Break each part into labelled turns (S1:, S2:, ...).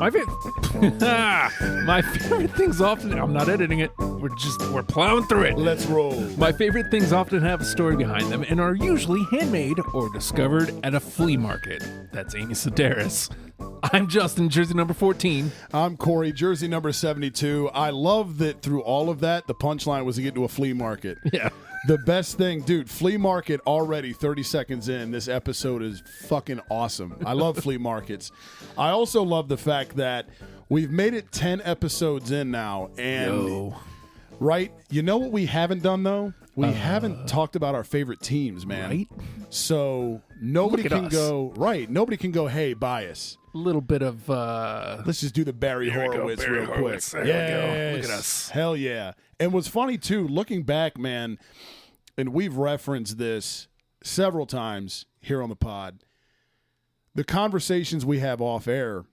S1: My favorite things often, I'm not editing it. We're plowing through it.
S2: Let's roll.
S1: My favorite things often have a story behind them and are usually handmade or discovered at a flea market. That's Amy Sedaris. I'm Justin, jersey number 14.
S2: I'm Cory, jersey number 72. I love that through all of that, the punchline was to get to a flea market.
S1: Yeah.
S2: The best thing, dude, flea market already 30 seconds in. This episode is fucking awesome. I love flea markets. I also love the fact that we've made it 10 episodes in now. And, right, you know what we haven't done, though? We haven't talked about our favorite teams, man.
S1: Right?
S2: So nobody can go, nobody can go, hey, bias.
S1: A little bit of...
S2: Let's just do the Barry Horowitz real quick.
S1: There we go. Look at us.
S2: Hell yeah. And what's funny, too, looking back, man, and we've referenced this several times here on the pod, the conversations we have off air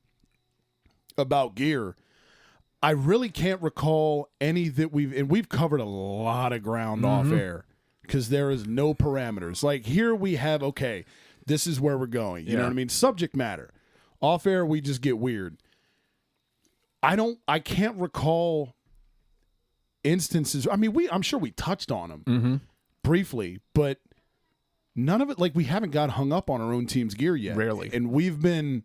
S2: about gear, I really can't recall any that we've covered a lot of ground off air because there is no parameters. Like here we have, okay, this is where we're going. You know what I mean? Subject matter. Off air, we just get weird. I can't recall instances. I mean, I'm sure we touched on them briefly, but none of it, like we haven't got hung up on our own team's gear yet.
S1: Rarely.
S2: And we've been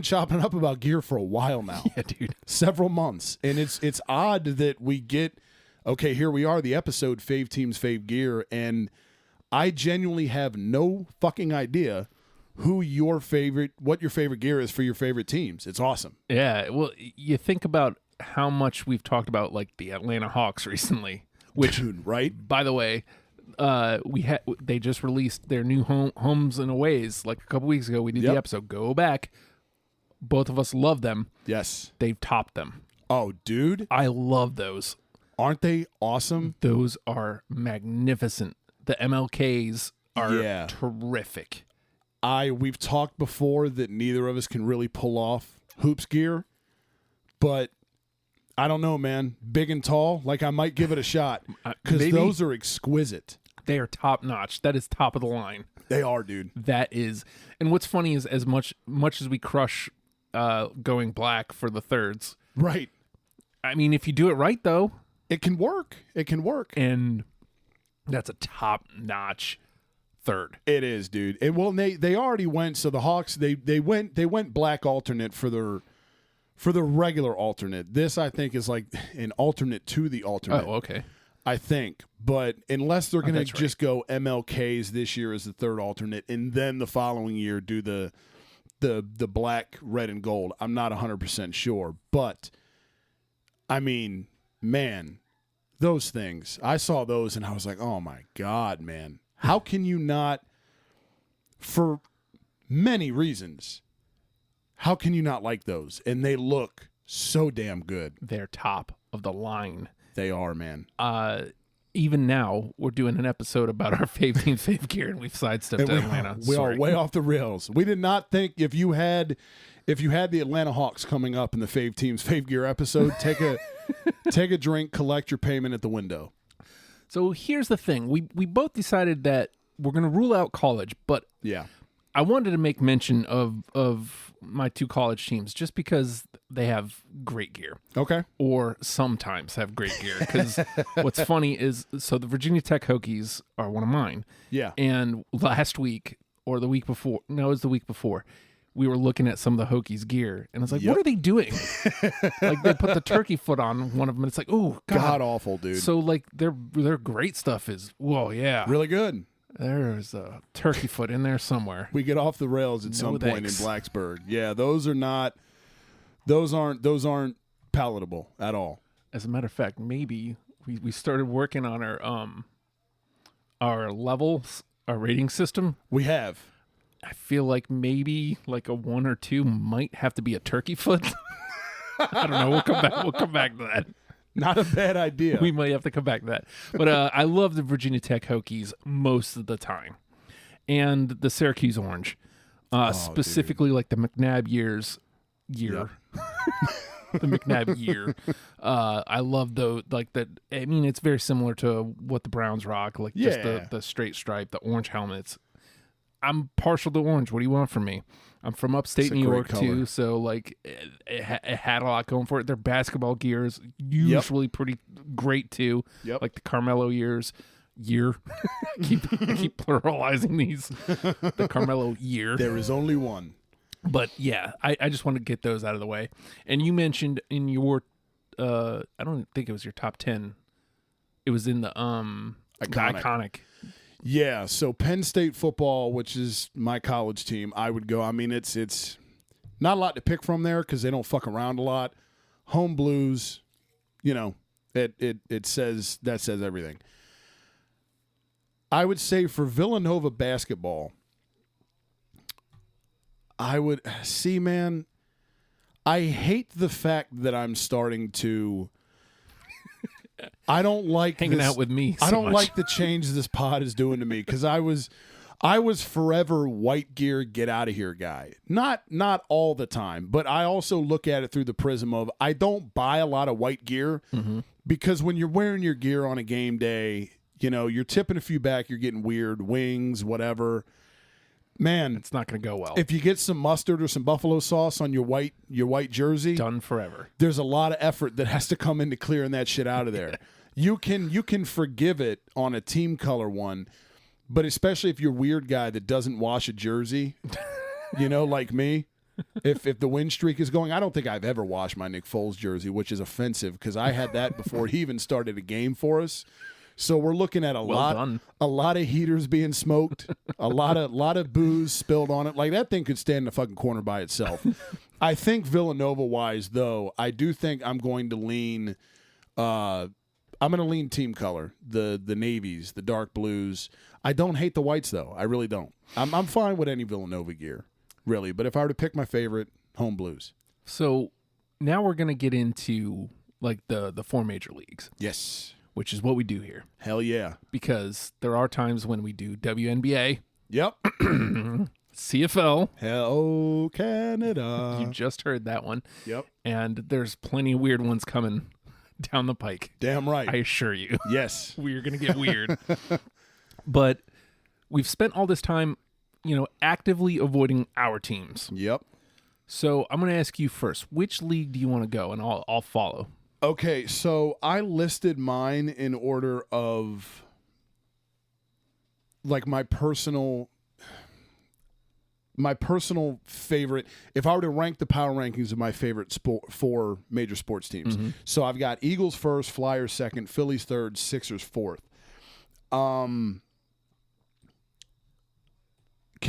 S2: chopping up about gear for a while now.
S1: Yeah, dude.
S2: Several months. And it's odd that we get, okay, here we are, the episode Fave Teams, Fave Gear, and I genuinely have no fucking idea what your favorite gear is for your favorite teams. It's awesome.
S1: Yeah, well, you think about how much we've talked about like the Atlanta Hawks recently, which,
S2: dude, right?
S1: By the way, they just released their new homes and aways like a couple weeks ago. We did the episode. Go back. Both of us love them.
S2: Yes.
S1: They've topped them.
S2: Oh, dude.
S1: I love those.
S2: Aren't they awesome?
S1: Those are magnificent. The MLKs are terrific.
S2: We've talked before that neither of us can really pull off hoops gear, but I don't know, man. Big and tall, like I might give it a shot because those are exquisite.
S1: They are top notch. That is top of the line.
S2: They are, dude.
S1: That is, and what's funny is as much as we crush going black for the thirds,
S2: right?
S1: I mean, if you do it right, though,
S2: it can work. It can work,
S1: and that's a top notch third.
S2: It is, dude. And well, they already went. So the Hawks they went black alternate for the regular alternate. This I think is like an alternate to the alternate.
S1: Oh, okay.
S2: I think, but unless they're going to just go MLKs this year as the third alternate, and then the following year do the black, red, and gold. I'm not 100% sure, but I mean, man, those things. I saw those and I was like, oh my God, man. How can you not, for many reasons, how can you not like those? And they look so damn good.
S1: They're top of the line.
S2: They are, man.
S1: Even now, we're doing an episode about our fave team, fave gear, and we've sidestepped Atlanta.
S2: We are way off the rails. We did not think if you had the Atlanta Hawks coming up in the Fave Teams, Fave Gear episode, take a drink, collect your payment at the window.
S1: So here's the thing. We both decided that we're going to rule out college, but I wanted to make mention of my two college teams just because they have great gear.
S2: Okay.
S1: Or sometimes have great gear. Because what's funny is, so the Virginia Tech Hokies are one of mine.
S2: Yeah.
S1: And last week, or the week before, no, it was the week before, we were looking at some of the Hokies gear, and I was like, what are they doing? Like, they put the turkey foot on one of them, and it's like, oh, God.
S2: awful, dude.
S1: So, like, their great stuff is, whoa, yeah.
S2: Really good.
S1: There's a turkey foot in there somewhere.
S2: We get off the rails at some point in Blacksburg. Yeah, those aren't palatable at all.
S1: As a matter of fact, maybe we started working on our levels, our rating system.
S2: We have.
S1: I feel like maybe like a 1 or 2 might have to be a turkey foot. I don't know. We'll come back to that.
S2: Not a bad idea.
S1: We might have to come back to that. But I love the Virginia Tech Hokies most of the time. And the Syracuse Orange. Specifically, like the McNabb year.
S2: Yep.
S1: The McNabb year. I love those. Like that. I mean, it's very similar to what the Browns rock. Like just the straight stripe, the orange helmets. I'm partial to orange. What do you want from me? I'm from upstate New York too, so like it had a lot going for it. Their basketball gear is usually pretty great too.
S2: Yep.
S1: Like the Carmelo year. I keep pluralizing these. The Carmelo year.
S2: There is only one.
S1: But yeah, I just want to get those out of the way. And you mentioned in your I don't think it was your top 10. It was in the iconic.
S2: Yeah, so Penn State football, which is my college team, I would go. I mean, it's not a lot to pick from there because they don't fuck around a lot. Home Blues, it says everything. I would say for Villanova basketball, I would see, man. I hate the fact that I'm starting to. I don't like
S1: hanging out with me.
S2: I don't like the change this pod is doing to me because I was forever white gear, get out of here guy. Not all the time, but I also look at it through the prism of I don't buy a lot of white gear because when you're wearing your gear on a game day, you're tipping a few back, you're getting weird wings, whatever. Man,
S1: it's not going to go well.
S2: If you get some mustard or some buffalo sauce on your white jersey,
S1: done forever.
S2: There's a lot of effort that has to come into clearing that shit out of there. You can forgive it on a team color one, but especially if you're a weird guy that doesn't wash a jersey, like me. If the win streak is going, I don't think I've ever washed my Nick Foles jersey, which is offensive because I had that before he even started a game for us. So we're looking at a lot of heaters being smoked, a lot of booze spilled on it. Like that thing could stand in the fucking corner by itself. I think Villanova wise though, I do think I'm going to lean team color, the navies, the dark blues. I don't hate the whites though. I really don't. I'm fine with any Villanova gear, really. But if I were to pick my favorite, home blues.
S1: So now we're gonna get into like the 4 major leagues.
S2: Yes.
S1: Which is what we do here.
S2: Hell yeah.
S1: Because there are times when we do WNBA.
S2: Yep.
S1: CFL.
S2: Hello, Canada.
S1: You just heard that one.
S2: Yep.
S1: And there's plenty of weird ones coming down the pike.
S2: Damn right.
S1: I assure you.
S2: Yes.
S1: We're going to get weird. But we've spent all this time, actively avoiding our teams.
S2: Yep.
S1: So I'm going to ask you first, which league do you want to go? And I'll follow.
S2: Okay, so I listed mine in order of like my personal favorite. If I were to rank the power rankings of my favorite 4 major sports teams. So I've got Eagles first, Flyers second, Phillies third, Sixers fourth. Can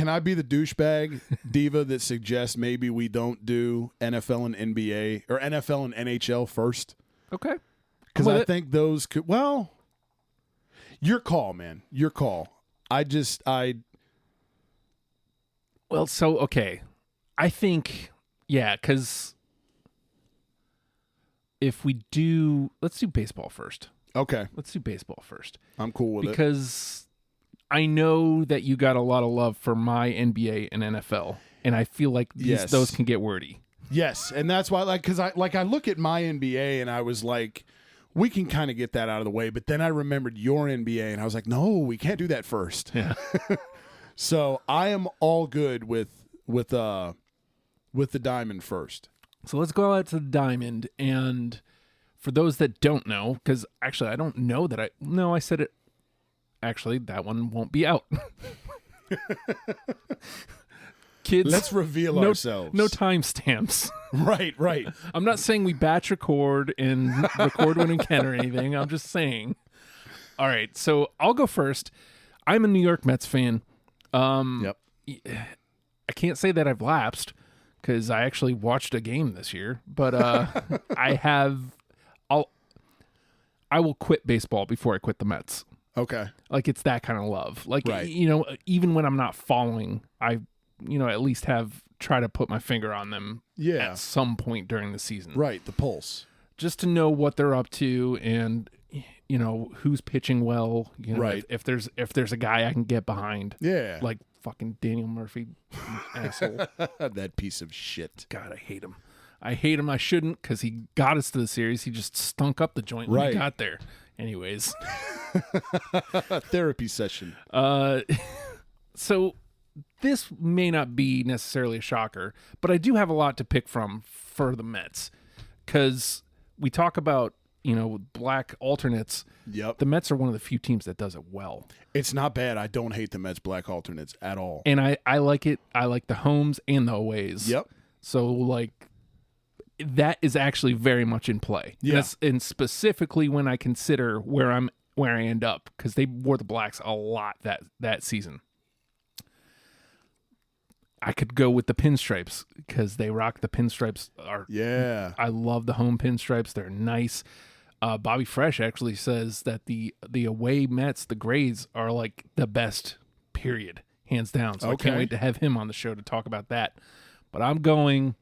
S2: I be the douchebag diva that suggests maybe we don't do NFL and NBA or NFL and NHL first?
S1: Okay.
S2: Because I think those could, well, your call, man. Your call.
S1: Well, so, okay. I think, yeah, because if we do, let's do baseball first.
S2: Okay.
S1: Let's do baseball first.
S2: I'm cool with it.
S1: Because I know that you got a lot of love for my NBA and NFL, and I feel like those can get wordy.
S2: Yes, and that's why, because I look at my NBA and I was like, we can kind of get that out of the way, but then I remembered your NBA and I was like, no, we can't do that first.
S1: Yeah.
S2: So I am all good with the diamond first.
S1: So let's go out to the diamond, and for those that don't know, because actually I don't know that I said it. Actually, that one won't be out. Kids,
S2: let's reveal ourselves.
S1: No timestamps.
S2: Right.
S1: I'm not saying we batch record and record when we can or anything. I'm just saying. All right, so I'll go first. I'm a New York Mets fan.
S2: Yep.
S1: I can't say that I've lapsed because I actually watched a game this year, but I will quit baseball before I quit the Mets.
S2: Okay.
S1: Like it's that kind of love. Like,
S2: right.
S1: Even when I'm not following, I at least try to put my finger on them at some point during the season.
S2: Right, the pulse.
S1: Just to know what they're up to and, who's pitching well.
S2: Right.
S1: If there's a guy I can get behind.
S2: Yeah.
S1: Like fucking Daniel Murphy, asshole.
S2: That piece of shit.
S1: God, I hate him. I shouldn't because he got us to the series. He just stunk up the joint when he got there. Anyways.
S2: Therapy session.
S1: So this may not be necessarily a shocker, but I do have a lot to pick from for the Mets because we talk about, black alternates.
S2: Yep.
S1: The Mets are one of the few teams that does it well.
S2: It's not bad. I don't hate the Mets black alternates at all.
S1: And I like it. I like the homes and the aways.
S2: Yep.
S1: So, that is actually very much in play.
S2: Yeah.
S1: And specifically when I consider where I end up, because they wore the blacks a lot that season. I could go with the pinstripes because they rock the pinstripes. I love the home pinstripes. They're nice. Bobby Fresh actually says that the away Mets, the grays, are like the best, period, hands down. So I can't wait to have him on the show to talk about that. But I'm going,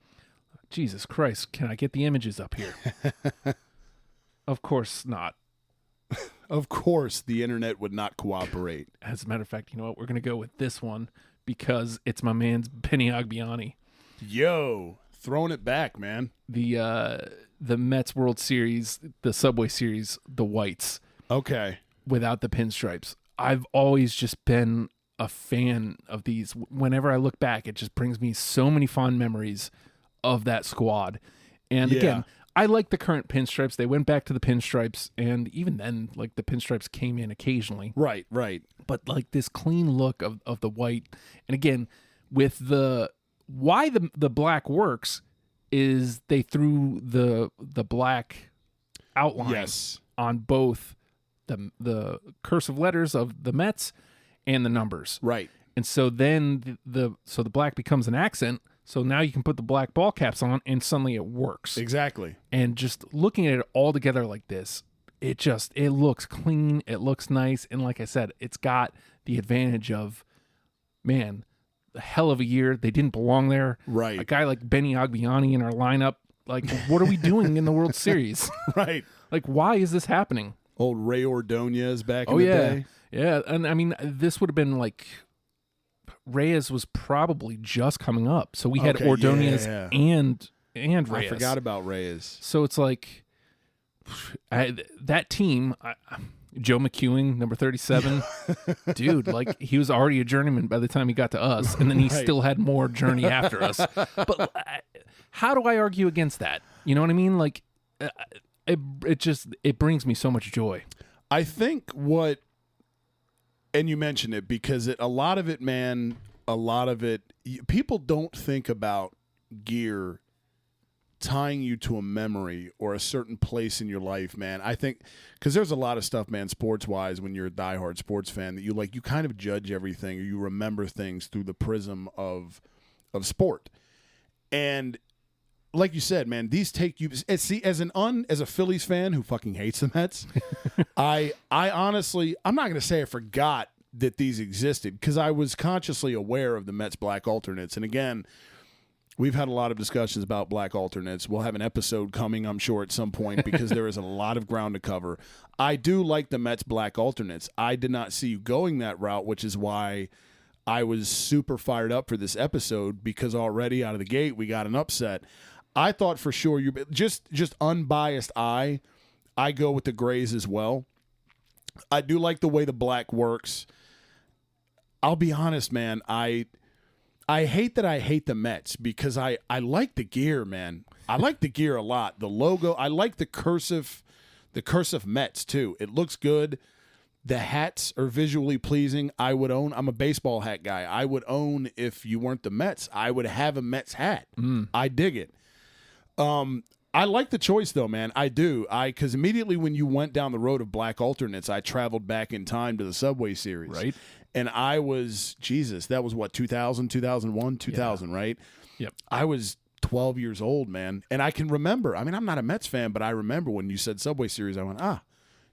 S1: Jesus Christ, can I get the images up here? Of course not.
S2: Of course, the internet would not cooperate.
S1: As a matter of fact, you know what? We're going to go with this one because it's my man's Benny Agbiani.
S2: Yo, throwing it back, man.
S1: The Mets World Series, the Subway Series, the whites.
S2: Okay.
S1: Without the pinstripes. I've always just been a fan of these. Whenever I look back, it just brings me so many fond memories of that squad. And again, I like the current pinstripes. They went back to the pinstripes, and even then, the pinstripes came in occasionally.
S2: Right.
S1: But this clean look of the white, and again, with why the black works is they threw the black outline on both the cursive letters of the Mets and the numbers.
S2: Right.
S1: And so then the black becomes an accent. So now you can put the black ball caps on and suddenly it works.
S2: Exactly.
S1: And just looking at it all together like this, it looks clean, it looks nice, and like I said, it's got the advantage of, man, a hell of a year. They didn't belong there.
S2: Right.
S1: A guy like Benny Agbiani in our lineup, what are we doing in the World Series?
S2: Right.
S1: Why is this happening?
S2: Old Ray Ordonez back in the day.
S1: Yeah, and I mean, this would have been Reyes was probably just coming up. So we had Ordonez and Reyes.
S2: I forgot about Reyes.
S1: So it's that team, Joe McEwing, number 37, dude, he was already a journeyman by the time he got to us, and then he still had more journey after us. But how do I argue against that? You know what I mean? It brings me so much joy.
S2: I think and you mentioned it because a lot of it, people don't think about gear tying you to a memory or a certain place in your life, man. I think because there's a lot of stuff, man, sports-wise, when you're a diehard sports fan, that you kind of judge everything or you remember things through the prism of sport. And like you said, man, these take you. See, as a Phillies fan who fucking hates the Mets, I honestly, I'm not going to say I forgot that these existed because I was consciously aware of the Mets black alternates. And again, we've had a lot of discussions about black alternates. We'll have an episode coming, I'm sure, at some point because there is a lot of ground to cover. I do like the Mets black alternates. I did not see you going that route, which is why I was super fired up for this episode because already out of the gate we got an upset. I thought for sure you just unbiased I go with the grays as well. I do like the way the black works. I'll be honest, man. I hate that I hate the Mets because I like the gear, man. I like the gear a lot. The logo, I like the cursive Mets too. It looks good. The hats are visually pleasing. I would own. I'm a baseball hat guy. I would own if you weren't the Mets. I would have a Mets hat. I dig it. I like the choice though, man. I do. Because immediately when you went down the road of black alternates, I traveled back in time to the Subway Series.
S1: Right.
S2: And I was, Jesus, that was what, 2000, 2001, 2000, right?
S1: Yep.
S2: I was 12 years old, man. And I can remember, I'm not a Mets fan, but I remember when you said Subway Series, I went,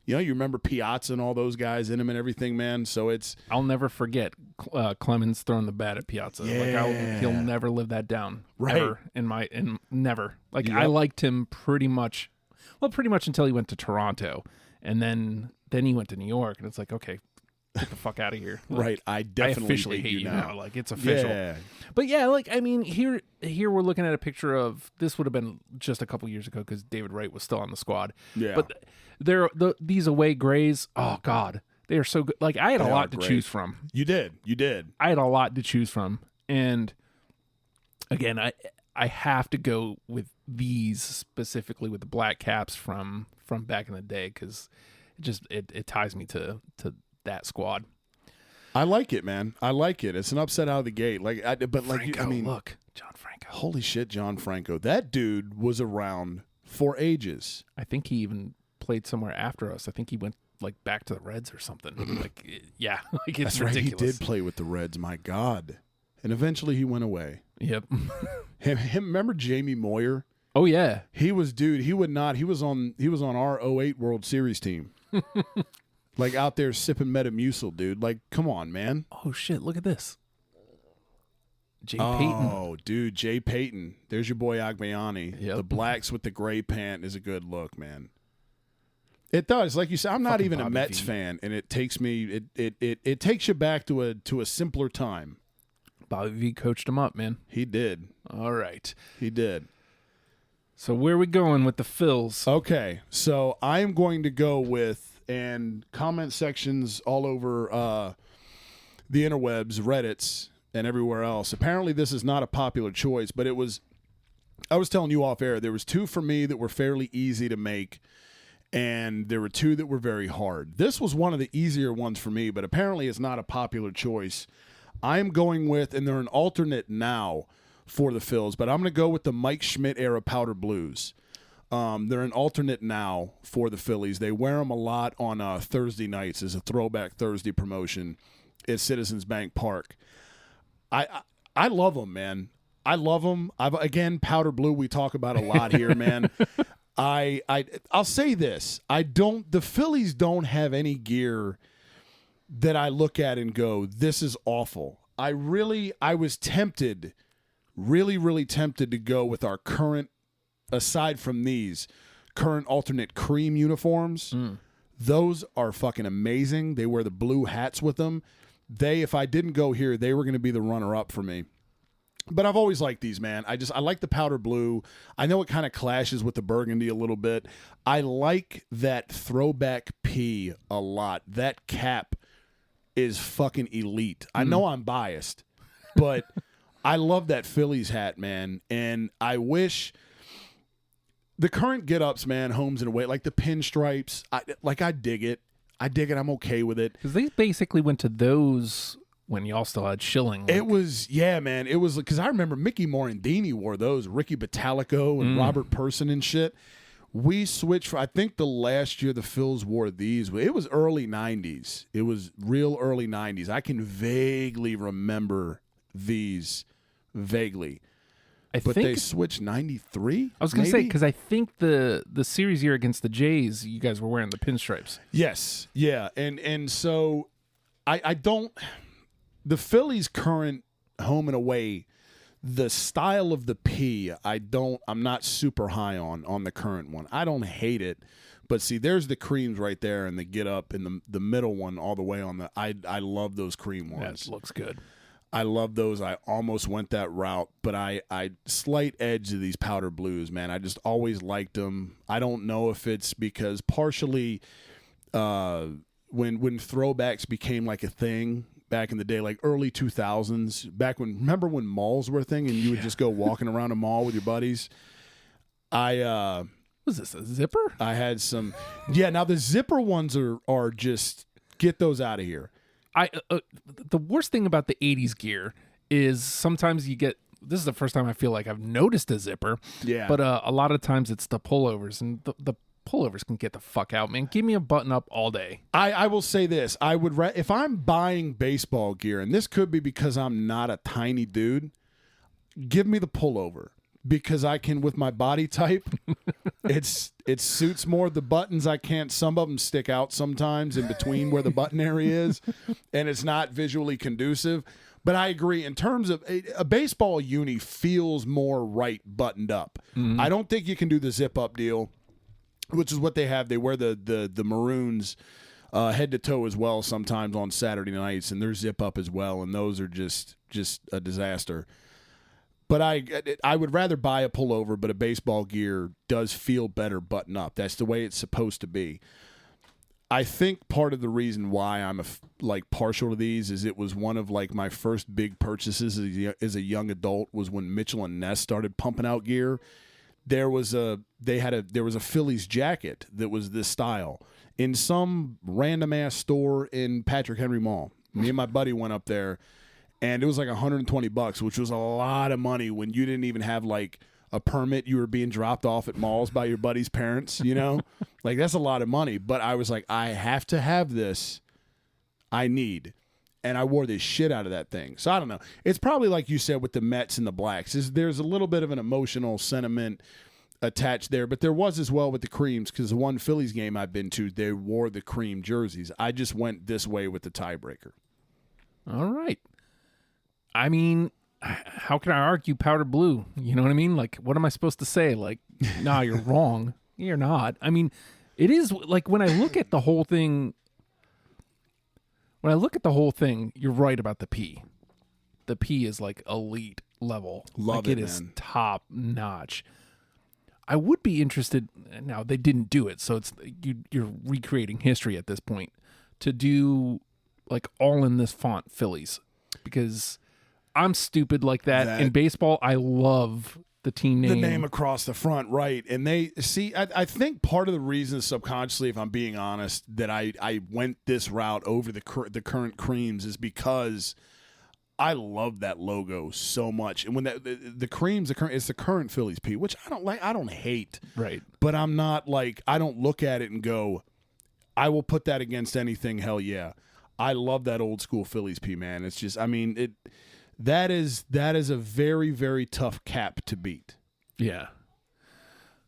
S2: you remember Piazza and all those guys in him and everything, man. So
S1: I'll never forget Clemens throwing the bat at Piazza.
S2: Yeah.
S1: He'll never live that down.
S2: Right.
S1: Ever never. I liked him pretty much until he went to Toronto. And then he went to New York and it's okay, get the fuck out of here.
S2: Right. I definitely
S1: officially hate you now. It's official.
S2: Yeah.
S1: But yeah, here we're looking at a picture of, this would have been just a couple years ago because David Wright was still on the squad.
S2: Yeah.
S1: But these away grays, oh God, They are so good. Like, I had a lot to choose from.
S2: You did.
S1: I had a lot to choose from. And again, I have to go with these specifically with the black caps from back in the day, because it ties me to that squad.
S2: I like it, man. I like it. It's an upset out of the gate.
S1: Look, John Franco.
S2: Holy shit, John Franco. That dude was around for ages.
S1: I think he even played somewhere after us. I think he went like back to the Reds or something. Like, yeah, like it's
S2: That's
S1: ridiculous.
S2: Right. He did play with the Reds. My God. And eventually he went away.
S1: Yep.
S2: him. Remember Jamie Moyer?
S1: Oh yeah.
S2: He was He was on our 08 World Series team. Like out there sipping Metamucil, dude. Like, come on, man.
S1: Oh shit! Look at this. Jay Payton.
S2: Oh, dude, Jay Payton. There's your boy Agbayani.
S1: Yep.
S2: The blacks with the gray pant is a good look, man. It does. Like you said, I'm not even a Mets fan, and it takes me. It takes you back to a simpler time.
S1: Bobby V coached him up, man.
S2: He did.
S1: All right.
S2: He did.
S1: So where are we going with the Phils?
S2: Okay, so I am going to go with, and comment sections all over the interwebs, Reddits, and everywhere else. Apparently this is not a popular choice, but it was. I was telling you off air, there was two for me that were fairly easy to make, and there were two that were very hard. This was one of the easier ones for me, but apparently it's not a popular choice. I'm going with, and they're an alternate now for the Phils, but I'm going to go with the Mike Schmidt era Powder Blues. They're an alternate now for the Phillies. They wear them a lot on Thursday nights as a Throwback Thursday promotion at Citizens Bank Park. I love them, man. I love them. Again, Powder Blue we talk about a lot here, man. I'll say this. The Phillies don't have any gear that I look at and go, this is awful. I was tempted, really tempted to go with our current, aside from these, current alternate cream uniforms. Those are fucking amazing. They wear the blue hats with them. If I didn't go here, they were going to be the runner-up for me. But I've always liked these, man. I like the powder blue. I know it kind of clashes with the burgundy a little bit. I like that throwback P a lot. That cap is fucking elite. I know I'm biased, but I love that Phillies hat, man. And I wish the current get-ups, man, homes and away, like the pinstripes, I dig it. I'm okay with it.
S1: Because they basically went to those when y'all still had Schilling.
S2: It was, yeah, man. It was, because I remember Mickey Morandini wore those, Ricky Batalico and Robert Person and shit. We switched I think the last year the Phils wore these. It was early 90s. It was real early 90s. I can vaguely remember these. Vaguely. But they switched 93?
S1: I was going to say, because I think the series year against the Jays, you guys were wearing the pinstripes.
S2: Yes. Yeah. And so I don't... The Phillies' current home and away, the style of the P, I'm not super high on the current one. I don't hate it, but see, there's the creams right there, and the get up in the middle one all the way on the. I love those cream ones.
S1: That looks good.
S2: I love those. I almost went that route, but I slight edge of these powder blues, man. I just always liked them. I don't know if it's because partially, when throwbacks became like a thing. Back in the day, like early 2000s, remember when malls were a thing and you would just go walking around a mall with your buddies?
S1: Was this a zipper?
S2: I had some. Yeah, now the zipper ones are just, get those out of here.
S1: The worst thing about the 80s gear is sometimes you get, this is the first time I feel like I've noticed a zipper.
S2: Yeah.
S1: But a lot of times it's the pullovers, and the pullovers can get the fuck out, man. Give me a button up all day.
S2: I will say this. I would if I'm buying baseball gear, and this could be because I'm not a tiny dude, give me the pullover, because I can, with my body type, it suits more the buttons. Some of them stick out sometimes in between where the button area is, and it's not visually conducive. But I agree, in terms of a baseball uni feels more right buttoned up. Mm-hmm. I don't think you can do the zip up deal, which is what they have. They wear the maroons head to toe as well sometimes on Saturday nights, and they're zip up as well, and those are just a disaster. But I would rather buy a pullover, but a baseball gear does feel better button up. That's the way it's supposed to be. I think part of the reason why I'm partial to these is it was one of like my first big purchases as a young adult was when Mitchell and Ness started pumping out gear. There was a Phillies jacket that was this style in some random ass store in Patrick Henry Mall. Me and my buddy went up there, and it was like $120, which was a lot of money when you didn't even have like a permit. You were being dropped off at malls by your buddy's parents, you know? Like, that's a lot of money. But I was like, I have to have this. I need. And I wore the shit out of that thing. So I don't know. It's probably like you said with the Mets and the Blacks. There's a little bit of an emotional sentiment attached there. But there was as well with the Creams, because the one Phillies game I've been to, they wore the cream jerseys. I just went this way with the tiebreaker.
S1: All right. I mean, how can I argue powder blue? You know what I mean? Like, what am I supposed to say? Like, nah, you're wrong. You're not. I mean, it is like when I look at the whole thing. When I look at the whole thing, you're right about the P. The P is like elite level.
S2: Love
S1: like
S2: it,
S1: is
S2: man.
S1: Top notch. I would be interested. Now they didn't do it, so you're recreating history at this point to do like all in this font Phillies, because I'm stupid like that. In baseball, I love the team name.
S2: The name across the front, right. And they see, I think part of the reason subconsciously, if I'm being honest, that I went this route over the current creams is because I love that logo so much. And when the creams, it's the current Phillies P, which I don't like, I don't hate.
S1: Right.
S2: But I'm not like, I don't look at it and go, I will put that against anything, hell yeah. I love that old school Phillies P, man. It's just, I mean, that is a very, very tough cap to beat.
S1: Yeah.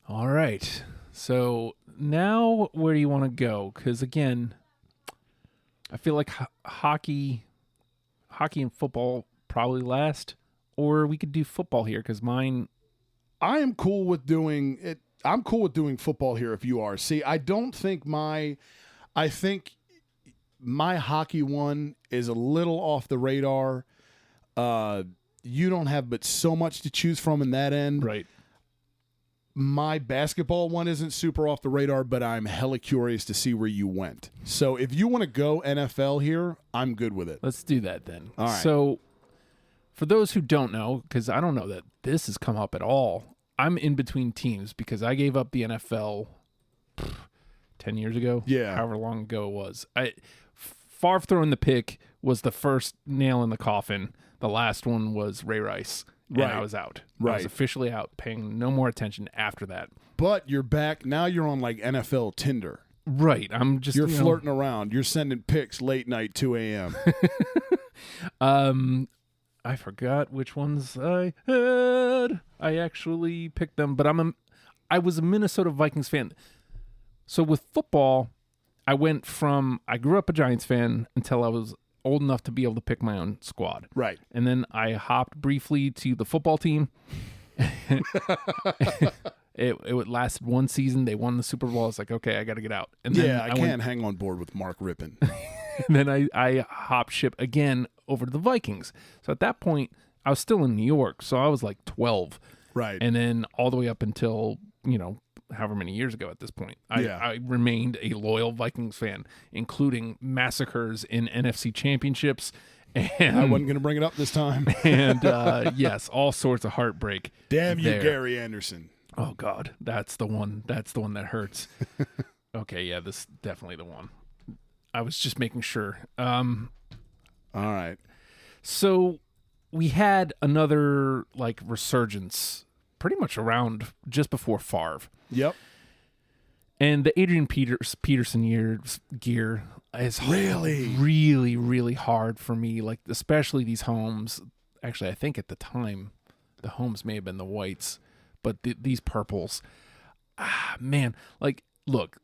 S1: All right. So now where do you want to go? Because again, I feel like hockey and football probably last, or we could do football here because mine.
S2: I am cool with doing it. I'm cool with doing football here if you are. See, I think my hockey one is a little off the radar. You don't have but so much to choose from in that end.
S1: Right.
S2: My basketball one isn't super off the radar, but I'm hella curious to see where you went. So if you want to go NFL here, I'm good with it.
S1: Let's do that then.
S2: All right.
S1: So for those who don't know, because I don't know that this has come up at all, I'm in between teams because I gave up the NFL 10 years ago.
S2: Yeah.
S1: However long ago it was. Favre throwing the pick was the first nail in the coffin. The last one was Ray Rice, and I was out.
S2: Right.
S1: I was officially out, paying no more attention after that.
S2: But you're back. Now you're on like NFL Tinder.
S1: Right. I'm just...
S2: You're flirting around. You're sending pics late night, 2 a.m.
S1: I forgot which ones I had. I actually picked them, but I was a Minnesota Vikings fan. So with football, I grew up a Giants fan until I was old enough to be able to pick my own squad.
S2: Right.
S1: And then I hopped briefly to the football team. It lasted one season. They won the Super Bowl. I was like, okay, I got to get out. And then
S2: I can't hang on board with Mark Rippon.
S1: And then I hopped ship again over to the Vikings. So at that point, I was still in New York. So I was like 12.
S2: Right.
S1: And then all the way up until, however many years ago at this point, I remained a loyal Vikings fan, including massacres in NFC championships. And
S2: I wasn't going to bring it up this time.
S1: And yes, all sorts of heartbreak.
S2: Damn you, Gary Anderson.
S1: Oh God, that's the one. That's the one that hurts. Okay, yeah, this is definitely the one. I was just making sure.
S2: All right.
S1: So we had another resurgence pretty much around just before Favre.
S2: Yep.
S1: And the Adrian Peterson gear is
S2: really,
S1: really, really hard for me. Like, especially these homes. Actually, I think at the time, the homes may have been the whites, but these purples. Man, look,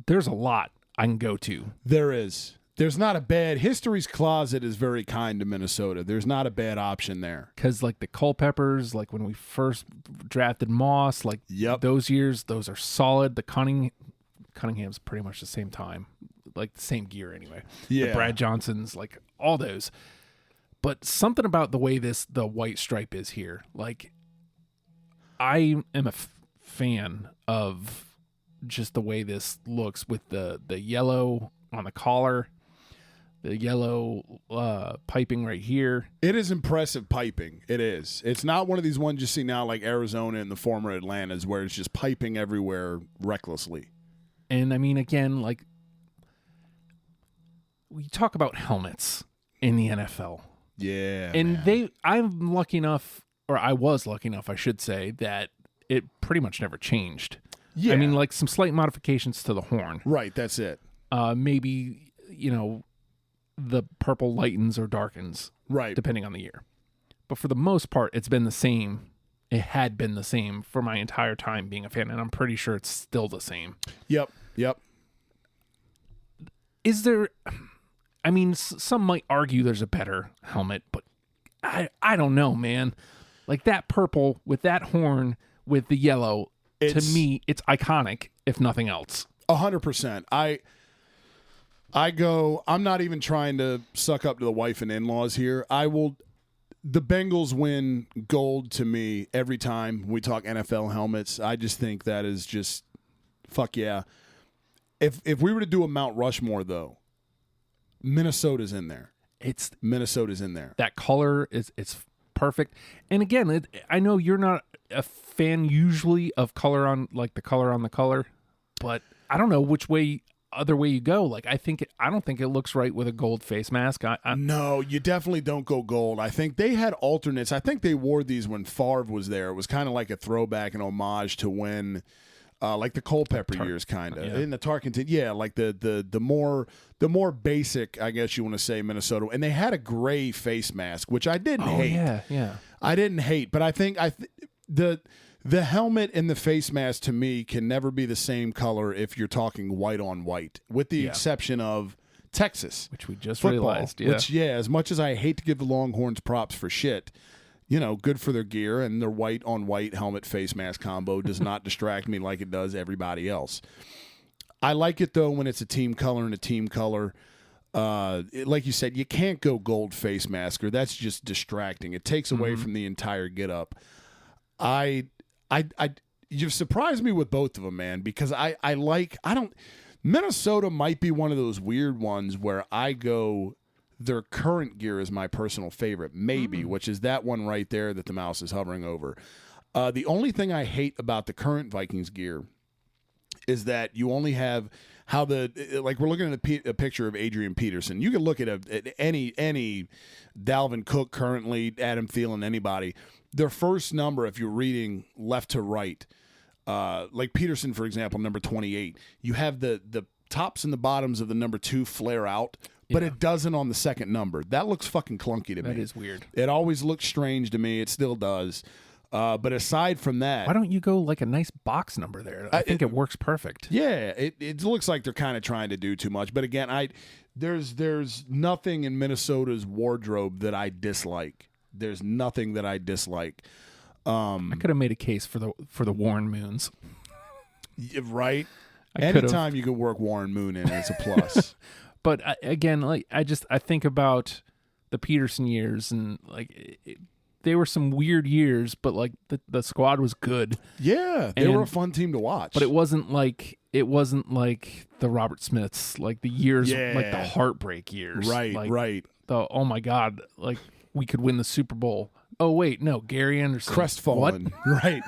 S1: there's a lot I can go to.
S2: There is. There's not a bad... History's Closet is very kind to Minnesota. There's not a bad option there.
S1: Because, the Culpeppers, when we first drafted Moss,
S2: yep.
S1: Those years, those are solid. The Cunningham's pretty much the same time. The same gear, anyway.
S2: Yeah.
S1: The Brad Johnsons, all those. But something about the way the white stripe is here. I am a fan of just the way this looks with the yellow on the collar, the yellow piping right here.
S2: It is impressive piping. It is. It's not one of these ones you see now like Arizona and the former Atlantas where it's just piping everywhere recklessly.
S1: And I mean, again, like we talk about helmets in the NFL.
S2: Yeah.
S1: And I'm lucky enough, or I was lucky enough, I should say, that it pretty much never changed.
S2: Yeah.
S1: I mean, like some slight modifications to the horn.
S2: Right, that's it.
S1: Maybe, the purple lightens or darkens.
S2: Right.
S1: Depending on the year. But for the most part, it's been the same. It had been the same for my entire time being a fan, and I'm pretty sure it's still the same.
S2: Yep.
S1: Is there... I mean, some might argue there's a better helmet, but I don't know, man. Like that purple with that horn with the yellow, to me, it's iconic, if nothing else.
S2: 100%. I'm not even trying to suck up to the wife and in-laws here. The Bengals win gold to me every time we talk NFL helmets. I just think that is just, fuck yeah. If we were to do a Mount Rushmore, though, Minnesota's in there. Minnesota's in there.
S1: That color it's perfect. And again, I know you're not a fan usually of color on the color, but I don't know which other way you go. Like I don't think it looks right with a gold face mask.
S2: No, you definitely don't go gold. I think they had alternates. I think they wore these when Favre was there. It was kind of like a throwback and homage to when. Like the Culpepper years, kind of in the Tarkenton, like the more basic, I guess you want to say, Minnesota, and they had a gray face mask, which I didn't hate.
S1: Yeah,
S2: I didn't hate, but I think the helmet and the face mask to me can never be the same color if you're talking white on white, with the exception of Texas,
S1: which we just
S2: football,
S1: realized.
S2: Which as much as I hate to give the Longhorns props for shit. Good for their gear, and their white on white helmet face mask combo does not distract me like it does everybody else. I like it though when it's a team color and a team color. Like you said, you can't go gold face mask, or that's just distracting. It takes away from the entire get up. You've surprised me with both of them, man, because Minnesota might be one of those weird ones where I go. Their current gear is my personal favorite, maybe, which is that one right there that the mouse is hovering over. The only thing I hate about the current Vikings gear is that you only have how we're looking at a picture of Adrian Peterson. You can look at any Dalvin Cook currently, Adam Thielen, anybody. Their first number, if you're reading left to right, like Peterson, for example, number 28, you have the tops and the bottoms of the number 2 flare out. But it doesn't on the second number. That looks fucking clunky to me.
S1: That is weird.
S2: It always looks strange to me. It still does. But aside from that...
S1: Why don't you go like a nice box number there? I think it works perfect.
S2: Yeah, it looks like they're kind of trying to do too much. But again, there's nothing in Minnesota's wardrobe that I dislike. There's nothing that I dislike.
S1: I could have made a case for the Warren Moons.
S2: Right? Anytime you can work Warren Moon in, it's a plus.
S1: But again, I think about the Peterson years, and they were some weird years, but the squad was good.
S2: Yeah, they were a fun team to watch.
S1: But it wasn't like the Robert Smiths, like the years, like the heartbreak years.
S2: Right, right.
S1: Oh my God, we could win the Super Bowl. Oh wait, no, Gary Anderson,
S2: crestfallen.
S1: What?
S2: Right.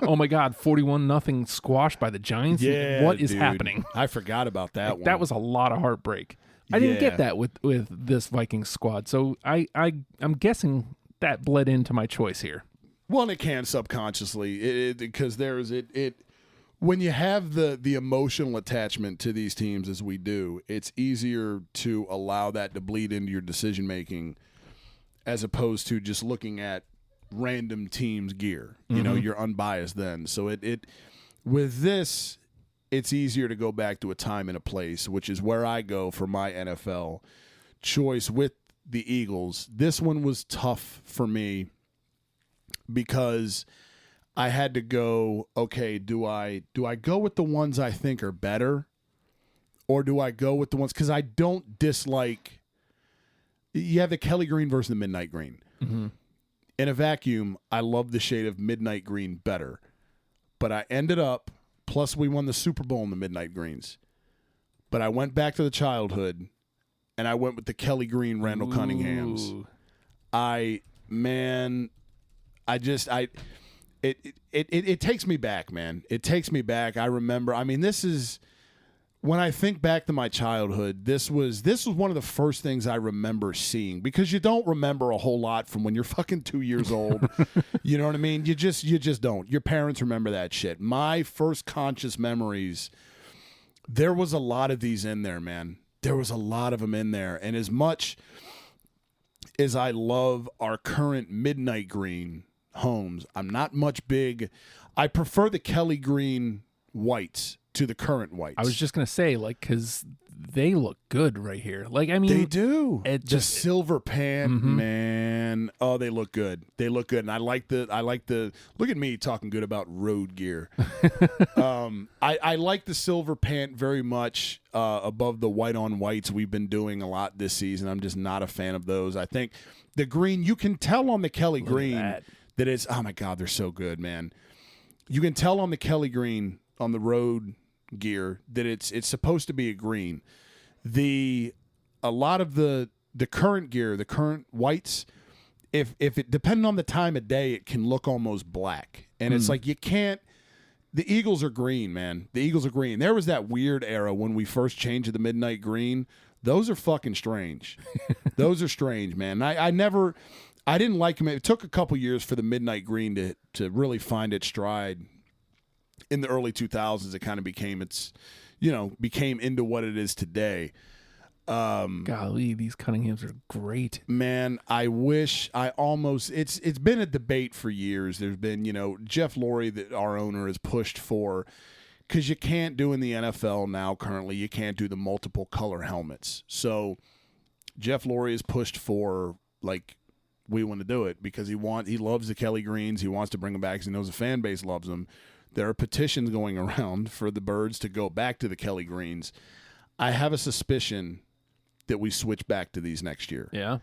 S1: Oh my God, 41-0 squashed by the Giants.
S2: Yeah,
S1: what is
S2: dude.
S1: happening?
S2: I forgot about that one.
S1: That was a lot of heartbreak. I didn't get that with this Vikings squad, so I'm guessing that bled into my choice here.
S2: Well, and it can subconsciously, because there's it. When you have the emotional attachment to these teams as we do, it's easier to allow that to bleed into your decision making, as opposed to just looking at random teams' gear. You're unbiased then. So it with this, it's easier to go back to a time and a place, which is where I go for my NFL choice with the Eagles. This one was tough for me because I had to go, okay, do I go with the ones I think are better, or do I go with the ones, because I don't dislike, you have the Kelly green versus the midnight green.
S1: Mm-hmm.
S2: In a vacuum, I love the shade of midnight green better. But I ended up Plus, we won the Super Bowl in the midnight greens. But I went back to the childhood, and I went with the Kelly Green Randall Cunninghams. It takes me back, man. It takes me back. I remember. I mean, this is when I think back to my childhood. This was one of the first things I remember seeing, because you don't remember a whole lot from when you're fucking 2 years old. You know what I mean? You just don't. Your parents remember that shit. My first conscious memories. There was a lot of these in there, man. There was a lot of them in there. And as much as I love our current midnight green homes, I'm not much big. I prefer the Kelly Green whites to the current whites.
S1: I was just going to say, like, because they look good right here. Like, I mean,
S2: they do. The silver pant, man. Oh, they look good. They look good. And I like the look at me talking good about road gear. I like the silver pant very much above the white on whites we've been doing a lot this season. I'm just not a fan of those. I think the green, you can tell on the Kelly Green that it's, oh my God, they're so good, man. You can tell on the Kelly Green on the road gear that it's supposed to be a green. A lot of the current gear, the current whites, if it depending on the time of day, it can look almost black. And it's like you can't. The Eagles are green, man. The Eagles are green. There was that weird era when we first changed to the midnight green. Those are fucking strange. Those are strange, man. I didn't like them. It took a couple years for the midnight green to really find its stride. In the early 2000s, it kind of became became into what it is today.
S1: Golly, these Cunninghams are great.
S2: Man, I wish it's been a debate for years. There's been, Jeff Lurie, that our owner, has pushed for, because you can't do in the NFL now currently, you can't do the multiple color helmets. So Jeff Lurie has pushed for, like, we want to do it because he loves the Kelly Greens. He wants to bring them back because he knows the fan base loves them. There are petitions going around for the Birds to go back to the Kelly Greens. I have a suspicion that we switch back to these next year.
S1: Yeah.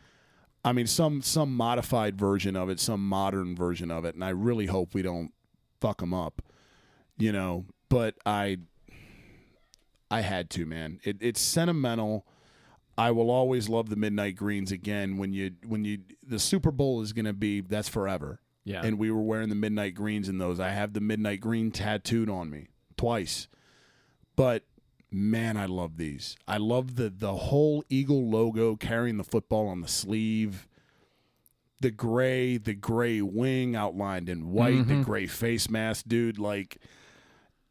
S2: I mean, some modified version of it, some modern version of it, and I really hope we don't fuck them up, But I had to, man. It's sentimental. I will always love the midnight greens again. When the Super Bowl is going to be, that's forever.
S1: Yeah.
S2: And we were wearing the midnight greens in those. I have the midnight green tattooed on me twice. But man, I love these. I love the whole Eagle logo carrying the football on the sleeve. The gray wing outlined in white, the gray face mask, dude, like,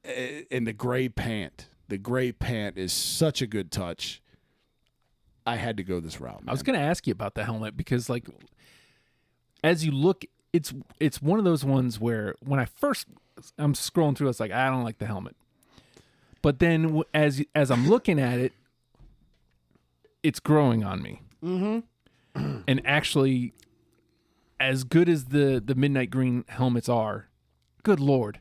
S2: and the gray pant. The gray pant is such a good touch. I had to go this route, man.
S1: I was going to ask you about the helmet because, like, as you look, it's one of those ones where when I'm scrolling through, it's like, I don't like the helmet. But then as I'm looking at it, it's growing on me. Mm-hmm. And actually, as good as the midnight green helmets are, good Lord.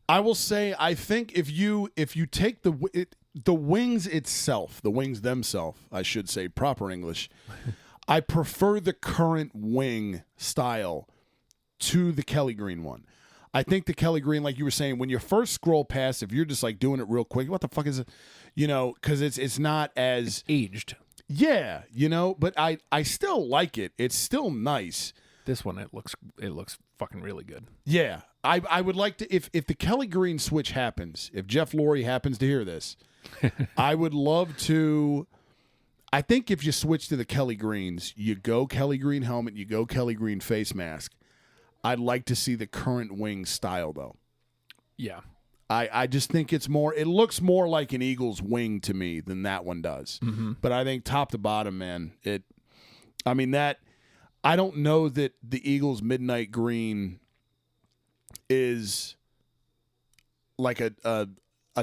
S2: I will say, I think if you take the wings itself, the wings themselves, I should say, proper English, I prefer the current wing style to the Kelly Green one. I think the Kelly Green, like you were saying, when you first scroll past, if you're just like doing it real quick, what the fuck is it? Because it's not as
S1: aged.
S2: Yeah, but I still like it. It's still nice.
S1: This one, it looks fucking really good.
S2: Yeah. I would like to, if the Kelly Green switch happens, if Jeff Lurie happens to hear this, I would love to. I think if you switch to the Kelly Greens, you go Kelly Green helmet, you go Kelly Green face mask. I'd like to see the current wing style, though.
S1: Yeah.
S2: I just think it looks more like an Eagles wing to me than that one does. Mm-hmm. But I think top to bottom, man, I don't know that the Eagles midnight green is like a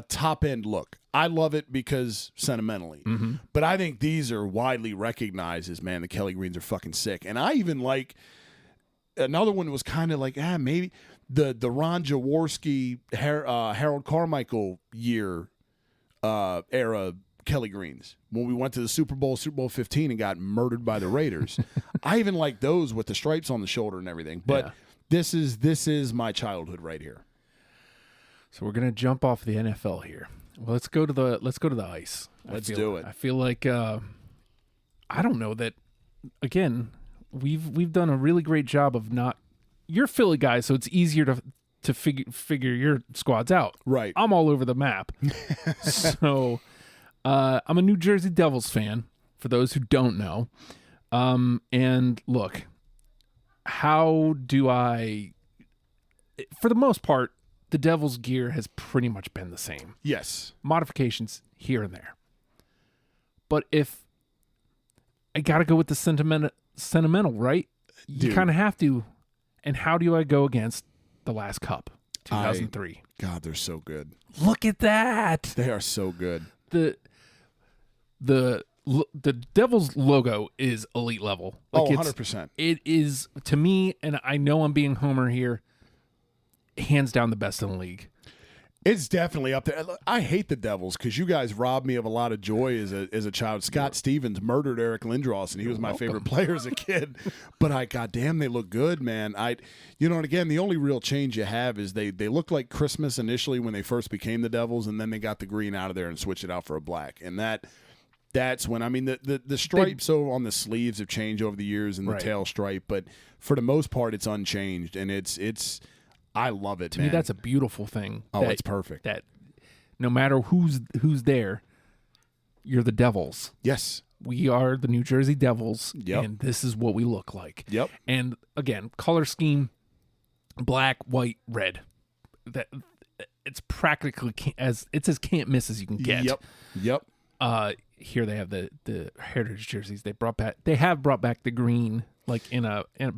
S2: top end look. I love it because sentimentally, but I think these are widely recognized as, man, the Kelly Greens are fucking sick. And I even like another one was kind of like, maybe the Ron Jaworski, Harold Carmichael year era Kelly Greens when we went to the Super Bowl 15 and got murdered by the Raiders. I even like those with the stripes on the shoulder and everything. But this is my childhood right here.
S1: So we're gonna jump off the NFL here. Well, let's go to the ice.
S2: Let's do it.
S1: I feel like I don't know that. Again, we've done a really great job of not. You're Philly guys, so it's easier to figure your squads out.
S2: Right.
S1: I'm all over the map. So I'm a New Jersey Devils fan. For those who don't know, and look, how do I? For the most part, the Devils' gear has pretty much been the same.
S2: Yes.
S1: Modifications here and there. But if I got to go with the sentimental, right? You kind of have to. And how do I go against the last cup, 2003?
S2: God, they're so good.
S1: Look at that.
S2: They are so good.
S1: The Devils logo is elite level.
S2: Like 100%.
S1: It is, to me, and I know I'm being Homer here, hands down the best in the league.
S2: It's definitely up there. I hate the Devils because you guys robbed me of a lot of joy as a child. Scott Stevens murdered Eric Lindros, and he was my favorite player as a kid. But goddamn, they look good, man. And again, the only real change you have is they looked like Christmas initially when they first became the Devils, and then they got the green out of there and switched it out for a black. And that's when, the stripes on the sleeves have changed over the years and the tail stripe, but for the most part, it's unchanged, and it's. I love it,
S1: To me, that's a beautiful thing.
S2: Oh, it's perfect.
S1: That no matter who's there, you're the Devils.
S2: Yes.
S1: We are the New Jersey Devils,
S2: yep.
S1: And this is what we look like.
S2: Yep.
S1: And again, color scheme, black, white, red. That it's practically as can't miss as you can get.
S2: Yep.
S1: Here they have the heritage jerseys. They have brought back the green. Like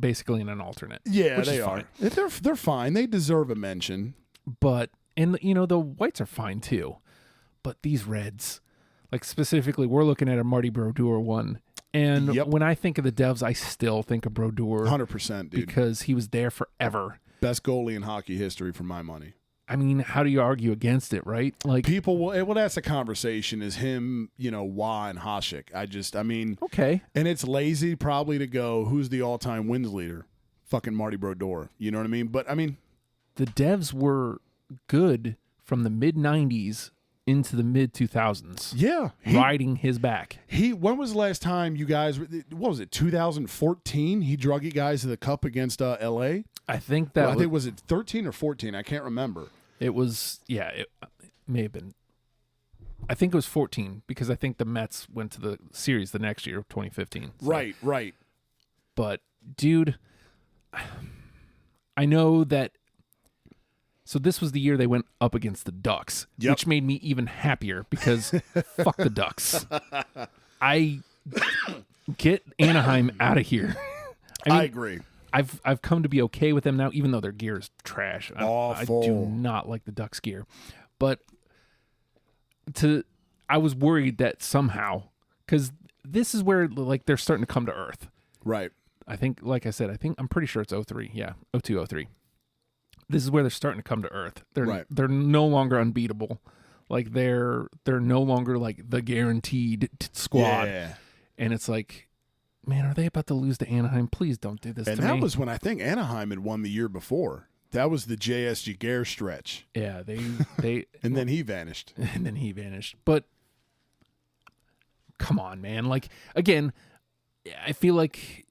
S1: basically in an alternate.
S2: Yeah, they are. They're fine. They deserve a mention.
S1: But the whites are fine too. But these reds, like specifically, we're looking at a Marty Brodeur one. And when I think of the Devs, I still think of Brodeur.
S2: 100%, dude.
S1: Because he was there forever.
S2: Best goalie in hockey history for my money.
S1: I mean, how do you argue against it, right? Like
S2: people will. Well, that's a conversation. Is him, Wah and Hasek.
S1: Okay.
S2: And it's lazy probably to go. Who's the all-time wins leader? Fucking Marty Brodeur. You know what I mean? But
S1: the Devs were good from the mid '90s into the mid 2000s.
S2: Yeah,
S1: riding his back.
S2: When was the last time you guys? What was it? 2014. He drug you guys to the cup against L.A.
S1: I think that.
S2: I think was it 13 or 14? I can't remember.
S1: It was, it may have been. I think it was 14 because I think the Mets went to the series the next year, 2015. So.
S2: Right.
S1: But, dude, I know that. So this was the year they went up against the Ducks, which made me even happier because fuck the Ducks. I get Anaheim out of here.
S2: I agree.
S1: I've come to be okay with them now, even though their gear is trash.
S2: Awful.
S1: I do not like the Ducks gear. But I was worried that somehow, because this is where they're starting to come to earth.
S2: Right.
S1: I think, like I said, I'm pretty sure it's 03. Yeah, 02, 03. This is where they're starting to come to earth. They're no longer unbeatable. Like they're no longer like the guaranteed squad.
S2: Yeah.
S1: And it's like, man, are they about to lose to Anaheim? Please don't do this to me.
S2: And that was when I think Anaheim had won the year before. That was the J.S. Giguere stretch.
S1: Yeah, they
S2: and then he vanished.
S1: But come on, man. Like again, I feel like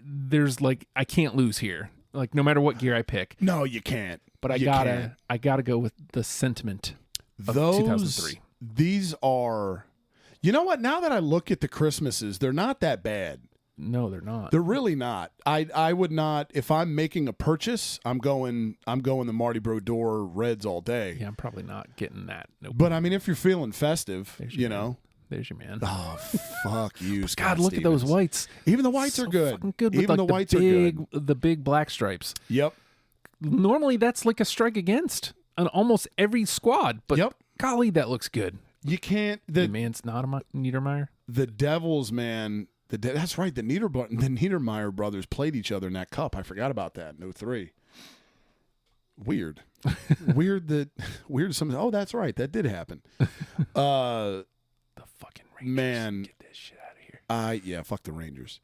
S1: there's I can't lose here. Like no matter what gear I pick.
S2: No, you can't.
S1: But I gotta go with the sentiment of 2003.
S2: These are, you know what? Now that I look at the Christmases, they're not that bad.
S1: No, they're not.
S2: They're really not. I would not, if I'm making a purchase, I'm going the Marty Brodeur Reds all day.
S1: Yeah, I'm probably not getting that. Nope.
S2: But if you're feeling festive,
S1: There's your man.
S2: Oh, fuck you, Scott
S1: God, look
S2: Stevens.
S1: at those whites.
S2: Even the whites are good.
S1: Good
S2: Even the whites are good.
S1: The big black stripes.
S2: Yep.
S1: Normally, that's like a strike against on almost every squad. But golly, that looks good.
S2: You can't.
S1: The man's not a Niedermeyer.
S2: The Devils, man. That's right. The Niedermeyer brothers played each other in that cup. I forgot about that in 03. Weird. Weird. Something. Oh, that's right. That did happen.
S1: The fucking Rangers.
S2: Man.
S1: Get this shit out of here.
S2: Fuck the Rangers.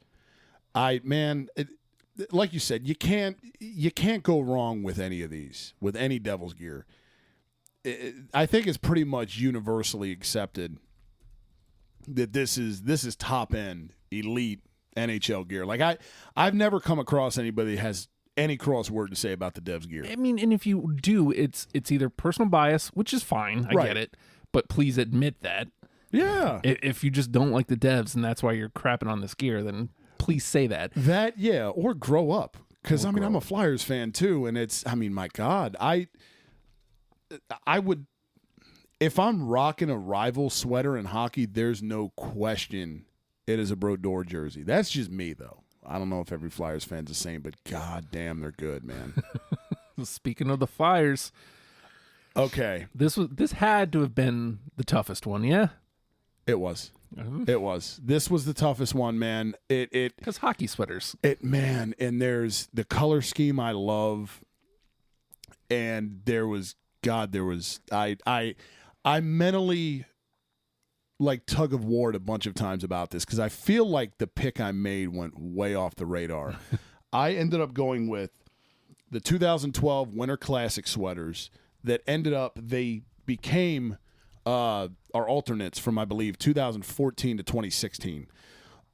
S2: Like you said, you can't go wrong with any of these, with any Devils gear. I think it's pretty much universally accepted that this is top end elite NHL gear. Like I've never come across anybody that has any crossword to say about the Devs gear.
S1: I mean, and if you do, it's either personal bias, which is fine, I get it, but please admit that.
S2: Yeah.
S1: If you just don't like the Devs and that's why you're crapping on this gear, then please say that.
S2: Or grow up. Because, I mean, I'm a Flyers fan, too, and it's, I mean, my God, I would, if I'm rocking a rival sweater in hockey, there's no question it is a Brodeur jersey. That's just me, though. I don't know if every Flyers fan's the same, but God damn, they're good, man.
S1: Speaking of the Flyers.
S2: Okay.
S1: This had to have been the toughest one, yeah?
S2: It was. It was. This was the toughest one, man.
S1: Because hockey sweaters.
S2: Man, and there's the color scheme I love, and I mentally like tug of warred a bunch of times about this because I feel like the pick I made went way off the radar. I ended up going with the 2012 Winter Classic sweaters that they became our alternates from, I believe, 2014 to 2016.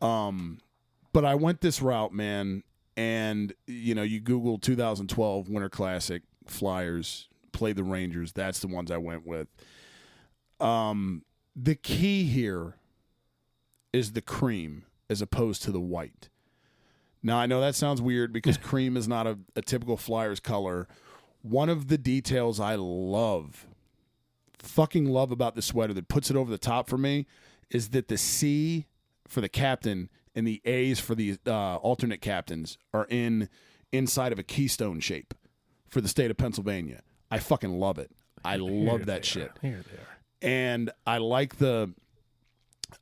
S2: But I went this route, man, and, you Google 2012 Winter Classic Flyers, play the Rangers. That's the ones I went with. The key here is the cream as opposed to the white. Now, I know that sounds weird because cream is not a typical Flyers color. One of the details I fucking love about the sweater that puts it over the top for me is that the C for the captain and the A's for the alternate captains are inside of a keystone shape for the state of Pennsylvania. I fucking love it. I love that shit.
S1: Here they are.
S2: And I like the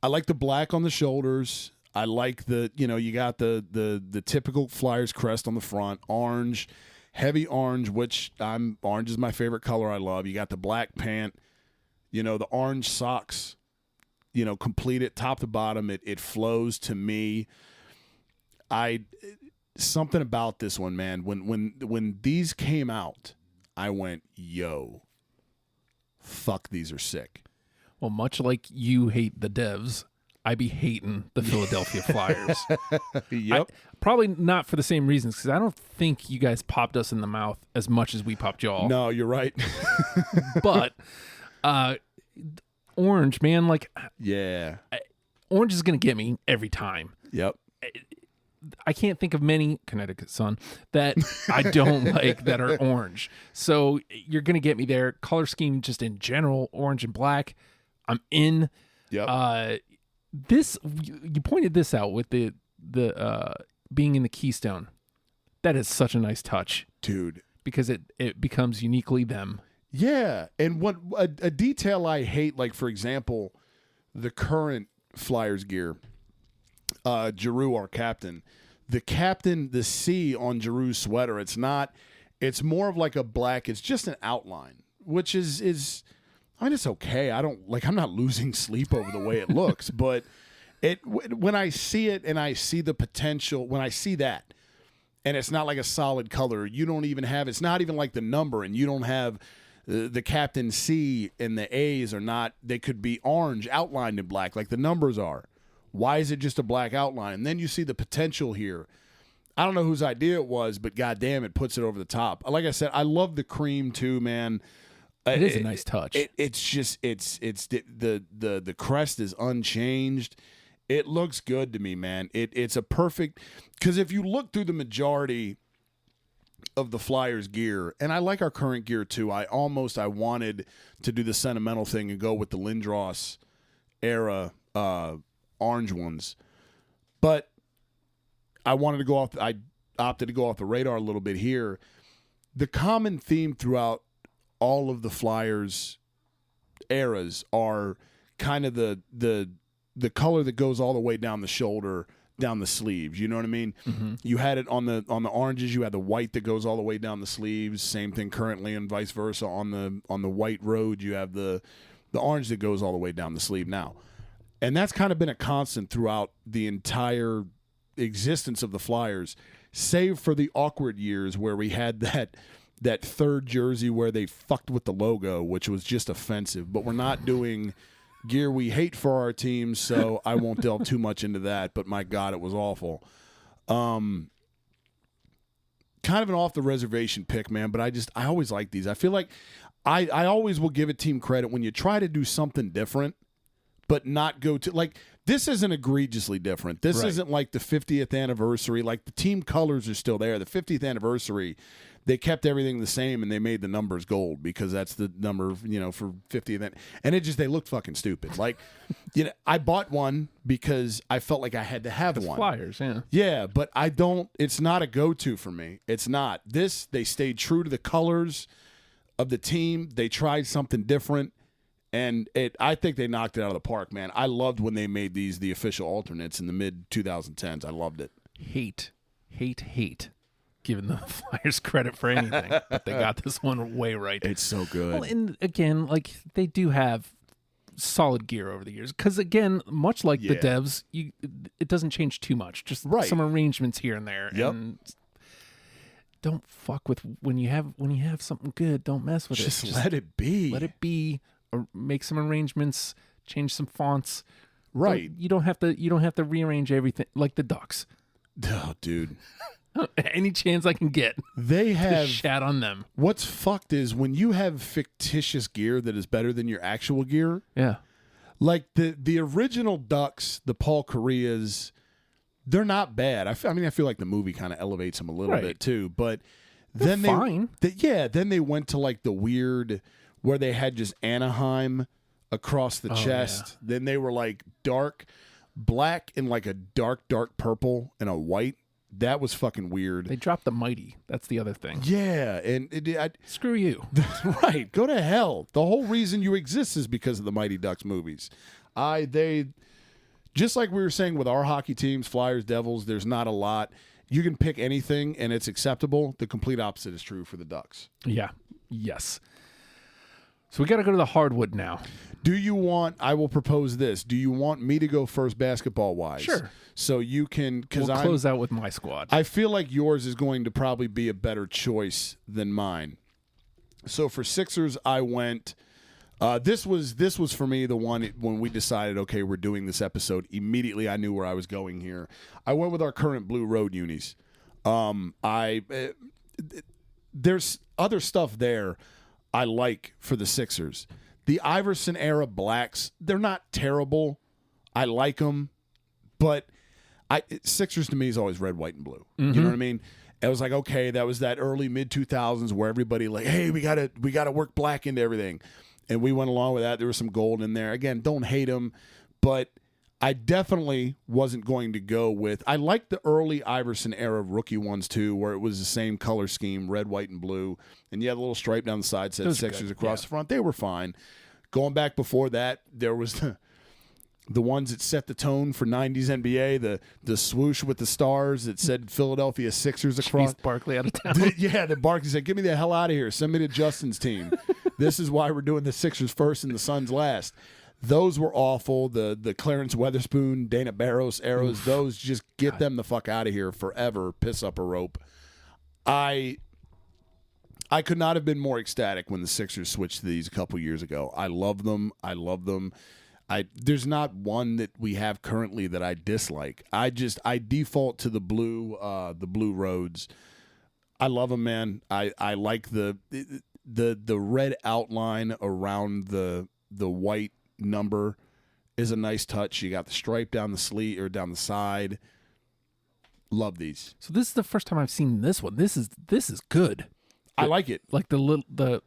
S2: black on the shoulders. I like you got the typical Flyers crest on the front, orange, heavy orange, which orange is my favorite color. I love. You got the black pant, the orange socks, complete it top to bottom. It flows to me. Something about this one, man. When these came out, I went, yo, fuck, these are sick.
S1: Well, much like you hate the Devs, I be hating the Philadelphia Flyers.
S2: Yep.
S1: Probably not for the same reasons, because I don't think you guys popped us in the mouth as much as we popped y'all.
S2: No, you're right.
S1: But orange, man, orange is going to get me every time.
S2: Yep.
S1: I can't think of many, Connecticut sun, that I don't like that are orange. So you're going to get me there. Color scheme just in general, orange and black, I'm in.
S2: Yep.
S1: You pointed this out with the being in the keystone. That is such a nice touch,
S2: dude,
S1: because it becomes uniquely them.
S2: Yeah, and what a detail I hate, like for example, the current Flyers gear, Giroux, our captain, the C on Giroux's sweater, it's more of like a black. It's just an outline, which is. I mean, it's okay. I'm not losing sleep over the way it looks, but when I see it and I see the potential, when I see that, and it's not like a solid color, it's not even like the number, and you don't have the Captain C and the A's are not, they could be orange outlined in black like the numbers are. Why is it just a black outline? And then you see the potential here. I don't know whose idea it was, but goddamn, it puts it over the top. Like I said, I love the cream too, man.
S1: It is a nice touch.
S2: It's just the crest is unchanged. It looks good to me, man. It's a perfect, because if you look through the majority of the Flyers gear, and I like our current gear too. I wanted to do the sentimental thing and go with the Lindros era orange ones, but I opted to go off the radar a little bit here. The common theme throughout all of the Flyers eras are kind of the color that goes all the way down the shoulder, down the sleeves. You know what I mean? Mm-hmm. You had it on the oranges. You had the white that goes all the way down the sleeves. Same thing currently, and vice versa. On the white road, you have the orange that goes all the way down the sleeve now. And that's kind of been a constant throughout the entire existence of the Flyers, save for the awkward years where we had that third jersey where they fucked with the logo, which was just offensive. But we're not doing gear we hate for our teams, so I won't delve too much into that. But my God, it was awful. Kind of an off the reservation pick, man. But I always like these. I feel like I always will give a team credit when you try to do something different, but not go to like. This isn't egregiously different. This isn't like the 50th anniversary. Like the team colors are still there. The 50th anniversary, they kept everything the same and they made the numbers gold because that's the number, for 50th. And they looked fucking stupid. Like, I bought one because I felt like I had to have one.
S1: Flyers, yeah.
S2: Yeah, but I don't. It's not a go-to for me. It's not. They stayed true to the colors of the team. They tried something different. And I think they knocked it out of the park, man. I loved when they made these the official alternates in the mid-2010s. I loved it.
S1: Hate giving the Flyers credit for anything, but they got this one way right.
S2: It's so good.
S1: Well, and again, like they do have solid gear over the years. Because again, much like the Devs, it doesn't change too much. Just some arrangements here and there.
S2: Yep.
S1: And don't fuck with when you have something good. Don't mess with it.
S2: Just let it be.
S1: Let it be. Or make some arrangements, change some fonts.
S2: Right.
S1: You don't have to rearrange everything like the Ducks.
S2: Oh, dude.
S1: Any chance I can get.
S2: They have
S1: shat on them.
S2: What's fucked is when you have fictitious gear that is better than your actual gear.
S1: Yeah.
S2: Like the original Ducks, the Paul Correas, they're not bad. I feel like the movie kind of elevates them a little bit too, but then
S1: fine.
S2: Then they went to like the weird where they had just Anaheim across the chest. Yeah. Then they were like dark black and like a dark purple and a white. That was fucking weird.
S1: They dropped the Mighty. That's the other thing.
S2: Yeah, and
S1: screw you.
S2: Right, go to hell. The whole reason you exist is because of the Mighty Ducks movies. They just like we were saying with our hockey teams, Flyers, Devils. There's not a lot. You can pick anything and it's acceptable. The complete opposite is true for the Ducks.
S1: Yeah. Yes. So we got to go to the hardwood now.
S2: I will propose this. Do you want me to go first basketball-wise?
S1: Sure.
S2: So you can, because
S1: we'll close out with my squad.
S2: I feel like yours is going to probably be a better choice than mine. So for Sixers, I went, this was for me the one when we decided, okay, we're doing this episode. Immediately I knew where I was going here. I went with our current Blue Road unis. There's other stuff there I like for the Sixers. The Iverson era blacks, they're not terrible. I like them, but Sixers to me is always red, white, and blue. Mm-hmm. You know what I mean? It was like, okay, that was that early mid-2000s where everybody like, hey, we gotta work black into everything, and we went along with that. There was some gold in there. Again, don't hate them, but I definitely wasn't going to go with. I like the early Iverson era rookie ones too, where it was the same color scheme, red, white, and blue, and you had a little stripe down the side said Sixers across the front. They were fine. Going back before that, there was the ones that set the tone for 90s NBA, the swoosh with the stars that said Philadelphia Sixers across.
S1: Chased Barkley out of town.
S2: The Barkley said, "Get me the hell out of here. Send me to Justin's team. This is why we're doing the Sixers first and the Suns last." Those were awful. The Clarence Weatherspoon, Dana Barros arrows, those just get them the fuck out of here forever. Piss up a rope. I could not have been more ecstatic when the Sixers switched to these a couple years ago. I love them. There's not one that we have currently that I dislike. I default to the blue roads. I love them, man. I like the red outline around the white number is a nice touch. You got the stripe down the sleeve or down the side. Love these.
S1: So this is the first time I've seen this one. This is good.
S2: I like it.
S1: Like the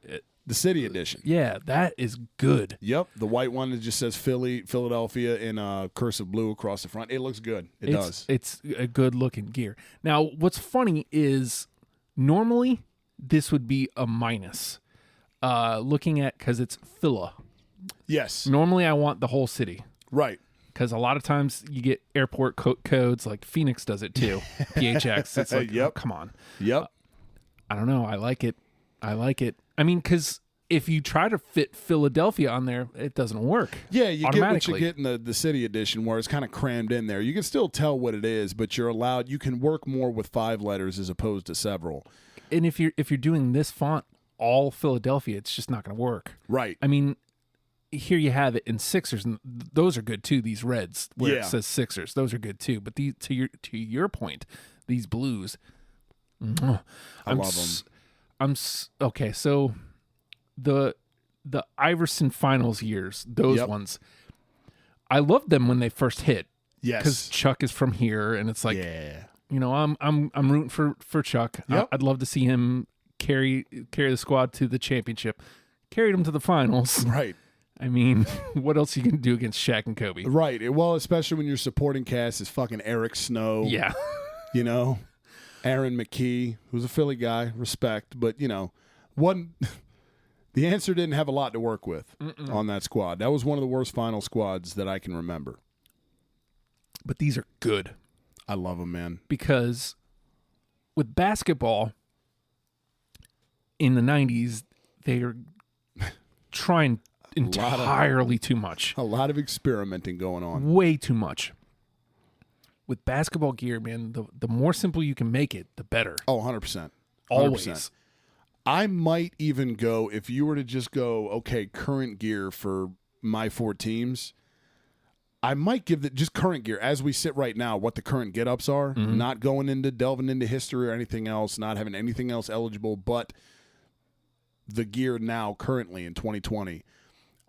S2: city edition.
S1: Yeah, that is good.
S2: Yep, the white one that just says Philadelphia in cursive blue across the front. It looks good. It does. It's
S1: a good looking gear. Now, what's funny is normally this would be a minus. Looking at because it's Phila.
S2: Yes.
S1: Normally, I want the whole city.
S2: Right.
S1: Because a lot of times you get airport codes, like Phoenix does it too. PHX. It's like, oh, come on.
S2: Yep.
S1: I don't know. I like it. I mean, because if you try to fit Philadelphia on there, it doesn't work.
S2: Yeah, you get what you get in the city edition where it's kind of crammed in there. You can still tell what it is, but you can work more with 5 letters as opposed to several.
S1: And if you're doing this font all Philadelphia, it's just not going to work.
S2: Right.
S1: I mean, here you have it in Sixers, and those are good too. These reds where it says Sixers, those are good too. But to your point, these blues,
S2: I love them.
S1: Okay. So the Iverson finals years, those ones, I loved them when they first hit.
S2: Yes,
S1: because Chuck is from here, and it's like, you know, I'm rooting for Chuck.
S2: Yep.
S1: I'd love to see him carry the squad to the championship. Carried him to the finals.
S2: Right.
S1: I mean, what else you can do against Shaq and Kobe?
S2: Right. Well, especially when your supporting cast is fucking Eric Snow.
S1: Yeah.
S2: You know, Aaron McKee, who's a Philly guy, respect. But, you know, the answer didn't have a lot to work with on that squad. That was one of the worst final squads that I can remember.
S1: But these are good.
S2: I love them, man.
S1: Because with basketball in the 90s, they are trying entirely too much.
S2: A lot of experimenting going on.
S1: Way too much. With basketball gear, man, the more simple you can make it, the better.
S2: Oh, 100%.
S1: Always.
S2: I might even go, if you were to just go, okay, current gear for my 4 teams, I might give just current gear as we sit right now, what the current get-ups are, not delving into history or anything else, not having anything else eligible, but the gear now currently in 2020.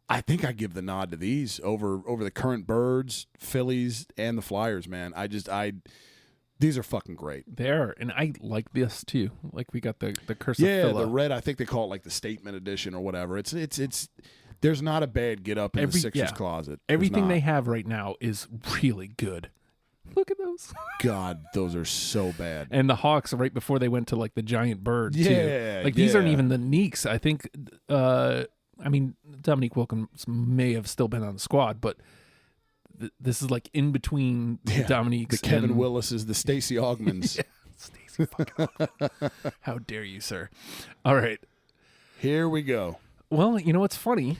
S2: I think I give the nod to these over the current Birds, Phillies, and the Flyers, man. These are fucking great.
S1: They are, and I like this too. Like we got the Curse of Phila.
S2: The red. I think they call it like the Statement Edition or whatever. It's. There's not a bad get up in the Sixers closet.
S1: Everything they have right now is really good. Look at those.
S2: God, those are so bad.
S1: And the Hawks right before they went to like the giant bird too.
S2: Yeah.
S1: Like these aren't even the Neeks. I think I mean, Dominique Wilkins may have still been on the squad, but this is like in between Dominique's.
S2: The Kevin Willis's, the Stacey Augmans.
S1: Yeah, Stacey fucking Augman. How dare you, sir? All right.
S2: Here we go.
S1: Well, you know what's funny?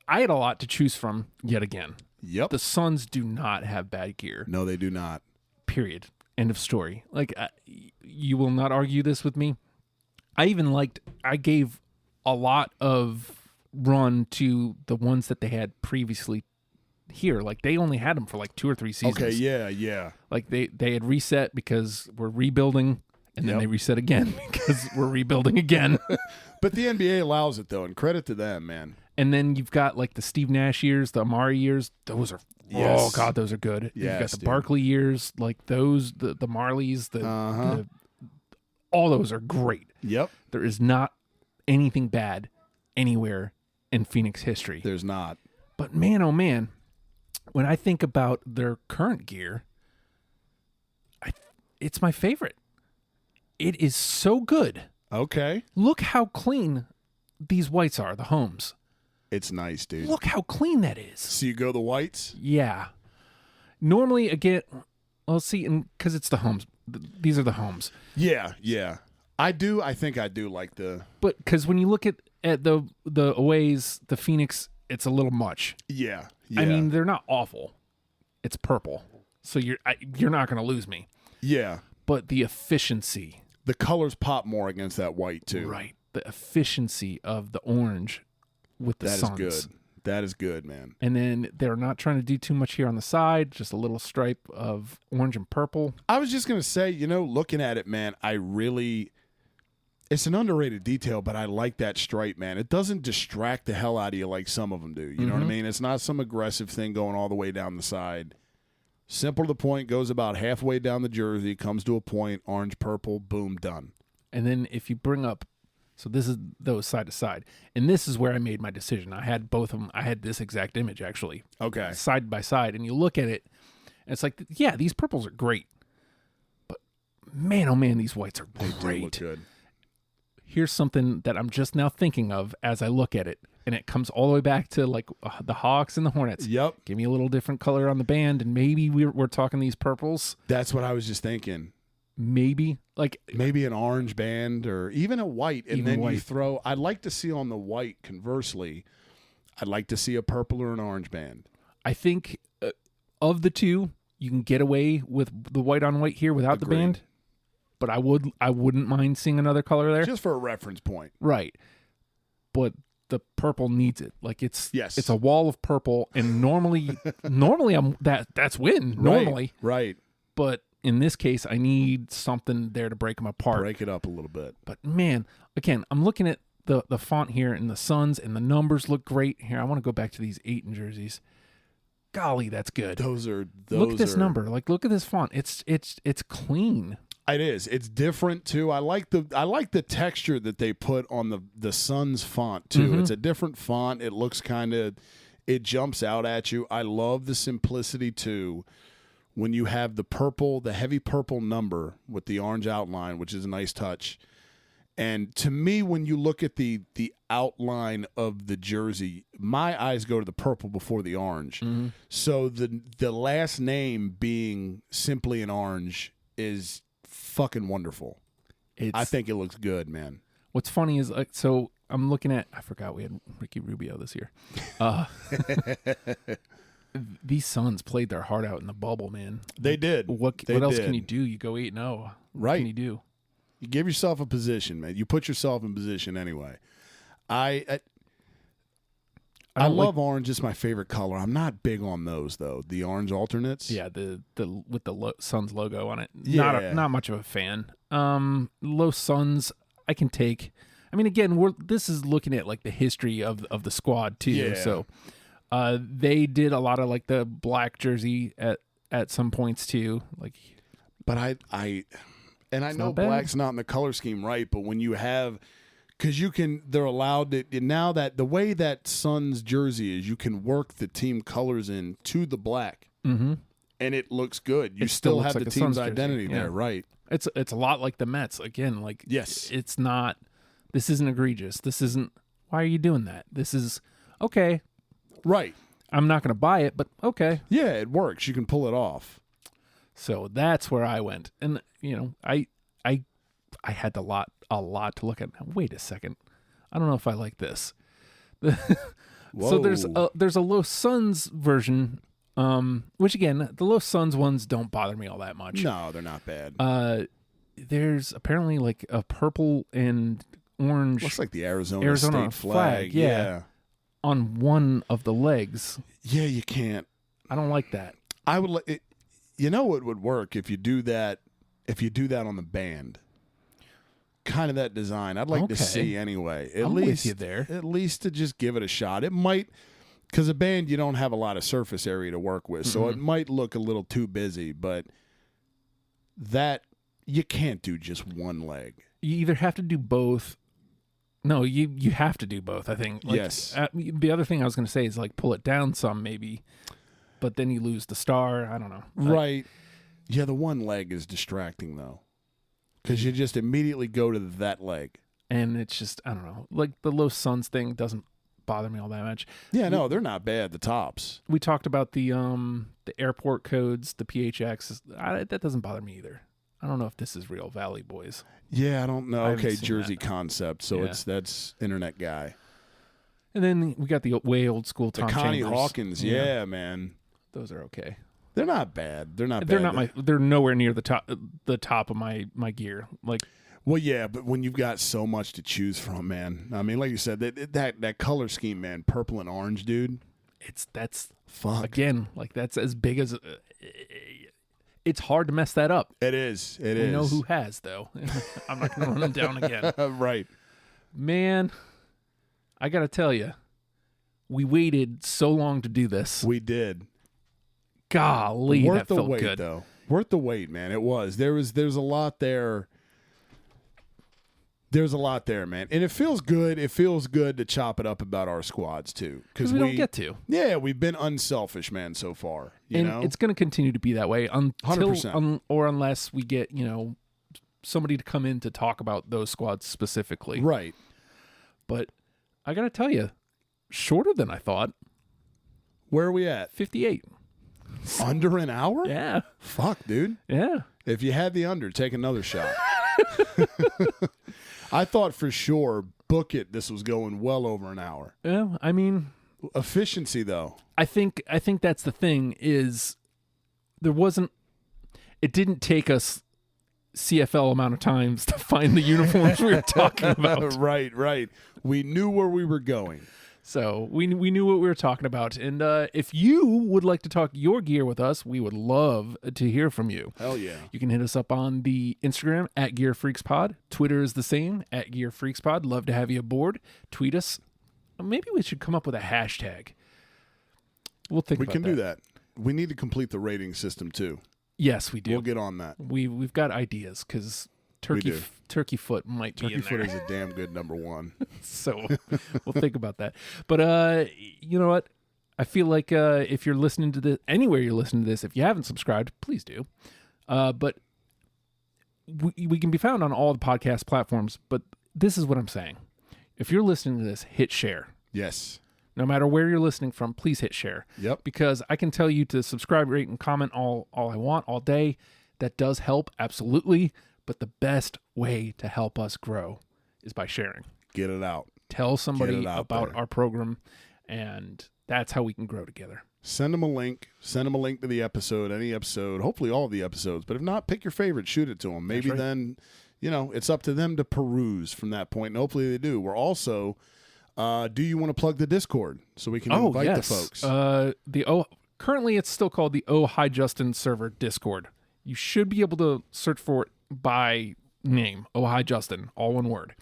S1: I had a lot to choose from yet again.
S2: Yep.
S1: The Suns do not have bad gear.
S2: No, they do not.
S1: Period. End of story. Like, you will not argue this with me. I gave a lot of run to the ones that they had previously here. Like, they only had them for like 2 or 3 seasons.
S2: Okay, yeah.
S1: Like, they had reset because we're rebuilding, and then they reset again because we're rebuilding again.
S2: But the NBA allows it, though, and credit to them, man.
S1: And then you've got like the Steve Nash years, the Amari years. Those are oh god, those are good.
S2: Yes,
S1: you've got the Barkley years, like those, the Marleys, all those are great.
S2: Yep.
S1: There is not anything bad anywhere in Phoenix history.
S2: There's not.
S1: But man, oh man, when I think about their current gear, it's my favorite. It is so good.
S2: Okay.
S1: Look how clean these whites are, the homes.
S2: It's nice, dude.
S1: Look how clean that is.
S2: So you go the whites?
S1: Yeah. Normally, again, I'll see, because it's the homes. These are the homes.
S2: Yeah. I think I do like the...
S1: But because when you look at the aways, the Phoenix, it's a little much.
S2: Yeah.
S1: I mean, they're not awful. It's purple. So you're not going to lose me.
S2: Yeah.
S1: But the efficiency...
S2: The colors pop more against that white, too.
S1: Right. The efficiency of the orange with the Suns.
S2: That is good. That is good, man.
S1: And then they're not trying to do too much here on the side, just a little stripe of orange and purple.
S2: I was just going to say, looking at it, man, it's an underrated detail, but I like that stripe, man. It doesn't distract the hell out of you like some of them do. You know what I mean? It's not some aggressive thing going all the way down the side. Simple to the point, goes about halfway down the jersey, comes to a point, orange, purple, boom, done.
S1: And then if you bring up, so this is those side to side, and this is where I made my decision. I had both of them. I had this exact image, actually.
S2: Okay.
S1: Side by side, and you look at it, and it's like, yeah, these purples are great. But man, oh man, these whites are great.
S2: They do look good.
S1: Here's something that I'm just now thinking of as I look at it. And it comes all the way back to like the Hawks and the Hornets.
S2: Yep.
S1: Give me a little different color on the band, and maybe we're talking these purples.
S2: That's what I was just thinking.
S1: Maybe
S2: an orange band or even a white, and then you throw. I'd like to see on the white. Conversely, I'd like to see a purple or an orange band.
S1: I think of the two, you can get away with the white on white here without the band. but I wouldn't mind seeing another color there.
S2: Just for a reference point.
S1: Right. But the purple needs it. Like it's a wall of purple, and normally that's win. Normally.
S2: Right.
S1: But in this case, I need something there to break them apart.
S2: Break it up a little bit.
S1: But man, again, I'm looking at the font here and the Suns, and the numbers look great. Here, I want to go back to these Ayton jerseys. Golly, that's good. Look at this number. Like, look at this font. It's clean.
S2: It is. It's different too. I like the texture that they put on the Suns font too. Mm-hmm. It's a different font. It looks it jumps out at you. I love the simplicity too. When you have the heavy purple number with the orange outline, which is a nice touch. And to me, when you look at the outline of the jersey, my eyes go to the purple before the orange. Mm-hmm. So the last name being simply an orange is fucking wonderful. I think it looks good, man.
S1: What's funny is, like, so I'm looking at, I forgot we had Ricky Rubio this year. These Suns played their heart out in the bubble, man.
S2: They did.
S1: What else can you do? You go 8-0.
S2: Right.
S1: What can you do?
S2: You give yourself a position, man. You put yourself in position anyway. I love orange. It's my favorite color. I'm not big on those though. The orange alternates.
S1: Yeah, the with the Suns logo on it.
S2: Yeah.
S1: Not much of a fan. Low Suns I can take. I mean, again, this is looking at like the history of the squad too.
S2: Yeah.
S1: So they did a lot of like the black jersey at some points too. Like,
S2: but I know black's not in the color scheme, right? But when you have, because they're allowed to, now that the way that Suns jersey is, you can work the team colors in to the black,
S1: mm-hmm.
S2: and it looks good. You still have the team's identity there, right?
S1: It's a lot like the Mets again. Like,
S2: yes,
S1: it's not. This isn't egregious. This isn't. Why are you doing that? This is okay.
S2: Right.
S1: I'm not going to buy it, but okay.
S2: Yeah, it works. You can pull it off.
S1: So that's where I went, and I had a lot to look at. Now, wait a second, I don't know if I like this. So there's a Low Suns version, which again, the Low Suns ones don't bother me all that much.
S2: No, they're not bad.
S1: There's apparently like a purple and orange.
S2: Looks like the Arizona state flag.
S1: Yeah, on one of the legs.
S2: Yeah, you can't.
S1: I don't like that.
S2: I would like. You know what would work if you do that? If you do that on the band, kind of that design, I'd like to see anyway. At least
S1: with you there.
S2: At least to just give it a shot. It might, because a band you don't have a lot of surface area to work with, so it might look a little too busy. But that you can't do just one leg.
S1: You either have to do both. No, you have to do both. I think. Like,
S2: yes.
S1: The other thing I was going to say is like pull it down some maybe. But then you lose the star. I don't know.
S2: Right. Yeah, the one leg is distracting, though. Because you just immediately go to that leg.
S1: And it's just, I don't know. Like the Low Suns thing doesn't bother me all that much.
S2: Yeah, no, they're not bad, the tops.
S1: We talked about the airport codes, the PHX. That doesn't bother me either. I don't know if this is real Valley Boys.
S2: Yeah, I don't know. Okay, Jersey Concept. So that's Internet Guy.
S1: And then we got the way old school Tom
S2: Connie
S1: Chambers.
S2: Hawkins. Yeah, man.
S1: Those are okay.
S2: They're not bad. They're not
S1: bad. They're nowhere near the top of my gear. Like,
S2: well, yeah, but when you've got so much to choose from, man. I mean, like you said, that color scheme, man, purple and orange, dude.
S1: That's
S2: fuck
S1: again. Like that's as big as. It's hard to mess that up.
S2: It is. It
S1: is.
S2: You
S1: know who has though. I'm not going to run them down again.
S2: Right,
S1: man. I got to tell you, we waited so long to do this.
S2: We did.
S1: Golly,
S2: worth
S1: that
S2: the
S1: felt
S2: wait,
S1: good.
S2: Though. Worth the wait, man. It was. There's a lot there. There's a lot there, man, and it feels good. It feels good to chop it up about our squads too,
S1: because we don't get to.
S2: Yeah, we've been unselfish, man, so far. You know,
S1: it's going to continue to be that way until
S2: 100%.
S1: Or unless we get somebody to come in to talk about those squads specifically,
S2: right?
S1: But I got to tell you, shorter than I thought.
S2: Where are we at?
S1: 58.
S2: Under an hour?
S1: Yeah.
S2: Fuck, dude.
S1: Yeah.
S2: If you had the under, take another shot. I thought for sure, book it, this was going well over an hour.
S1: Yeah, I mean,
S2: efficiency though.
S1: I think that's the thing is it didn't take us CFL amount of times to find the uniforms we were talking about.
S2: Right. We knew where we were going.
S1: So we knew what we were talking about. And if you would like to talk your gear with us, we would love to hear from you.
S2: Hell yeah.
S1: You can hit us up on the Instagram at GearFreaksPod. Twitter is the same, at GearFreaksPod. Love to have you aboard. Tweet us. Maybe we should come up with a hashtag. We'll think about that.
S2: We can do that. We need to complete the rating system too.
S1: Yes, we do.
S2: We'll get on that.
S1: We've got ideas because Turkey Foot might be in there.
S2: Turkey Foot is a damn good number one.
S1: So we'll think about that. But you know what? I feel like if you're listening to this, anywhere you're listening to this, if you haven't subscribed, please do. But we can be found on all the podcast platforms. But this is what I'm saying. If you're listening to this, hit share.
S2: Yes.
S1: No matter where you're listening from, please hit share.
S2: Yep.
S1: Because I can tell you to subscribe, rate, and comment all I want all day. That does help, absolutely. But the best way to help us grow is by sharing.
S2: Get it out.
S1: Tell somebody about our program, and that's how we can grow together.
S2: Send them a link. Send them a link to the episode, any episode, hopefully all of the episodes. But if not, pick your favorite, shoot it to them. Maybe then, it's up to them to peruse from that point, and hopefully they do. We're also... do you want to plug the Discord so we can invite the folks?
S1: Currently it's still called the Oh Hi Justin server Discord. You should be able to search for it by name, Oh Hi Justin, all one word.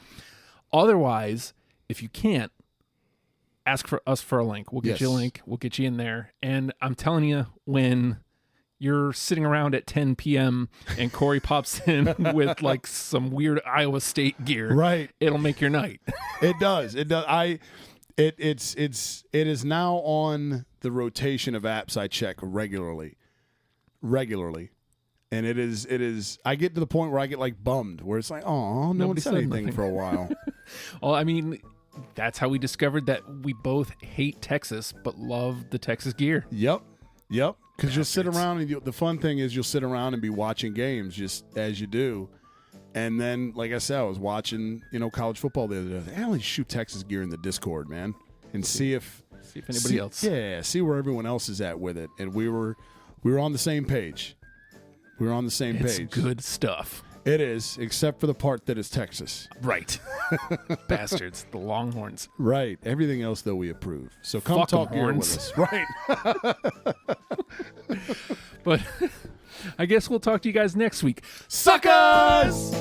S1: Otherwise, if you can't, ask for us for a link. We'll get you a link. We'll get you in there. And I'm telling you, when you're sitting around at 10 p.m. and Cory pops in with like some weird Iowa State gear,
S2: right? It'll
S1: make your night.
S2: It does. It does. It is now on the rotation of apps I check regularly, and it is. I get to the point where I get like bummed, where it's like, oh, no one said anything for a while.
S1: Well, I mean, that's how we discovered that we both hate Texas but love the Texas gear.
S2: Yep. Because you'll sit around, and the fun thing is you'll sit around and be watching games just as you do. And then, like I said, I was watching, college football the other day. I only shoot Texas gear in the Discord, man, and see if
S1: anybody else.
S2: Yeah, see where everyone else is at with it. And we were on the same page.
S1: It's good stuff.
S2: It is, except for the part that is Texas.
S1: Right. Bastards, the Longhorns.
S2: Right. Everything else, though, we approve. So come talk gear with us. Right.
S1: But I guess we'll talk to you guys next week.
S2: Suckers!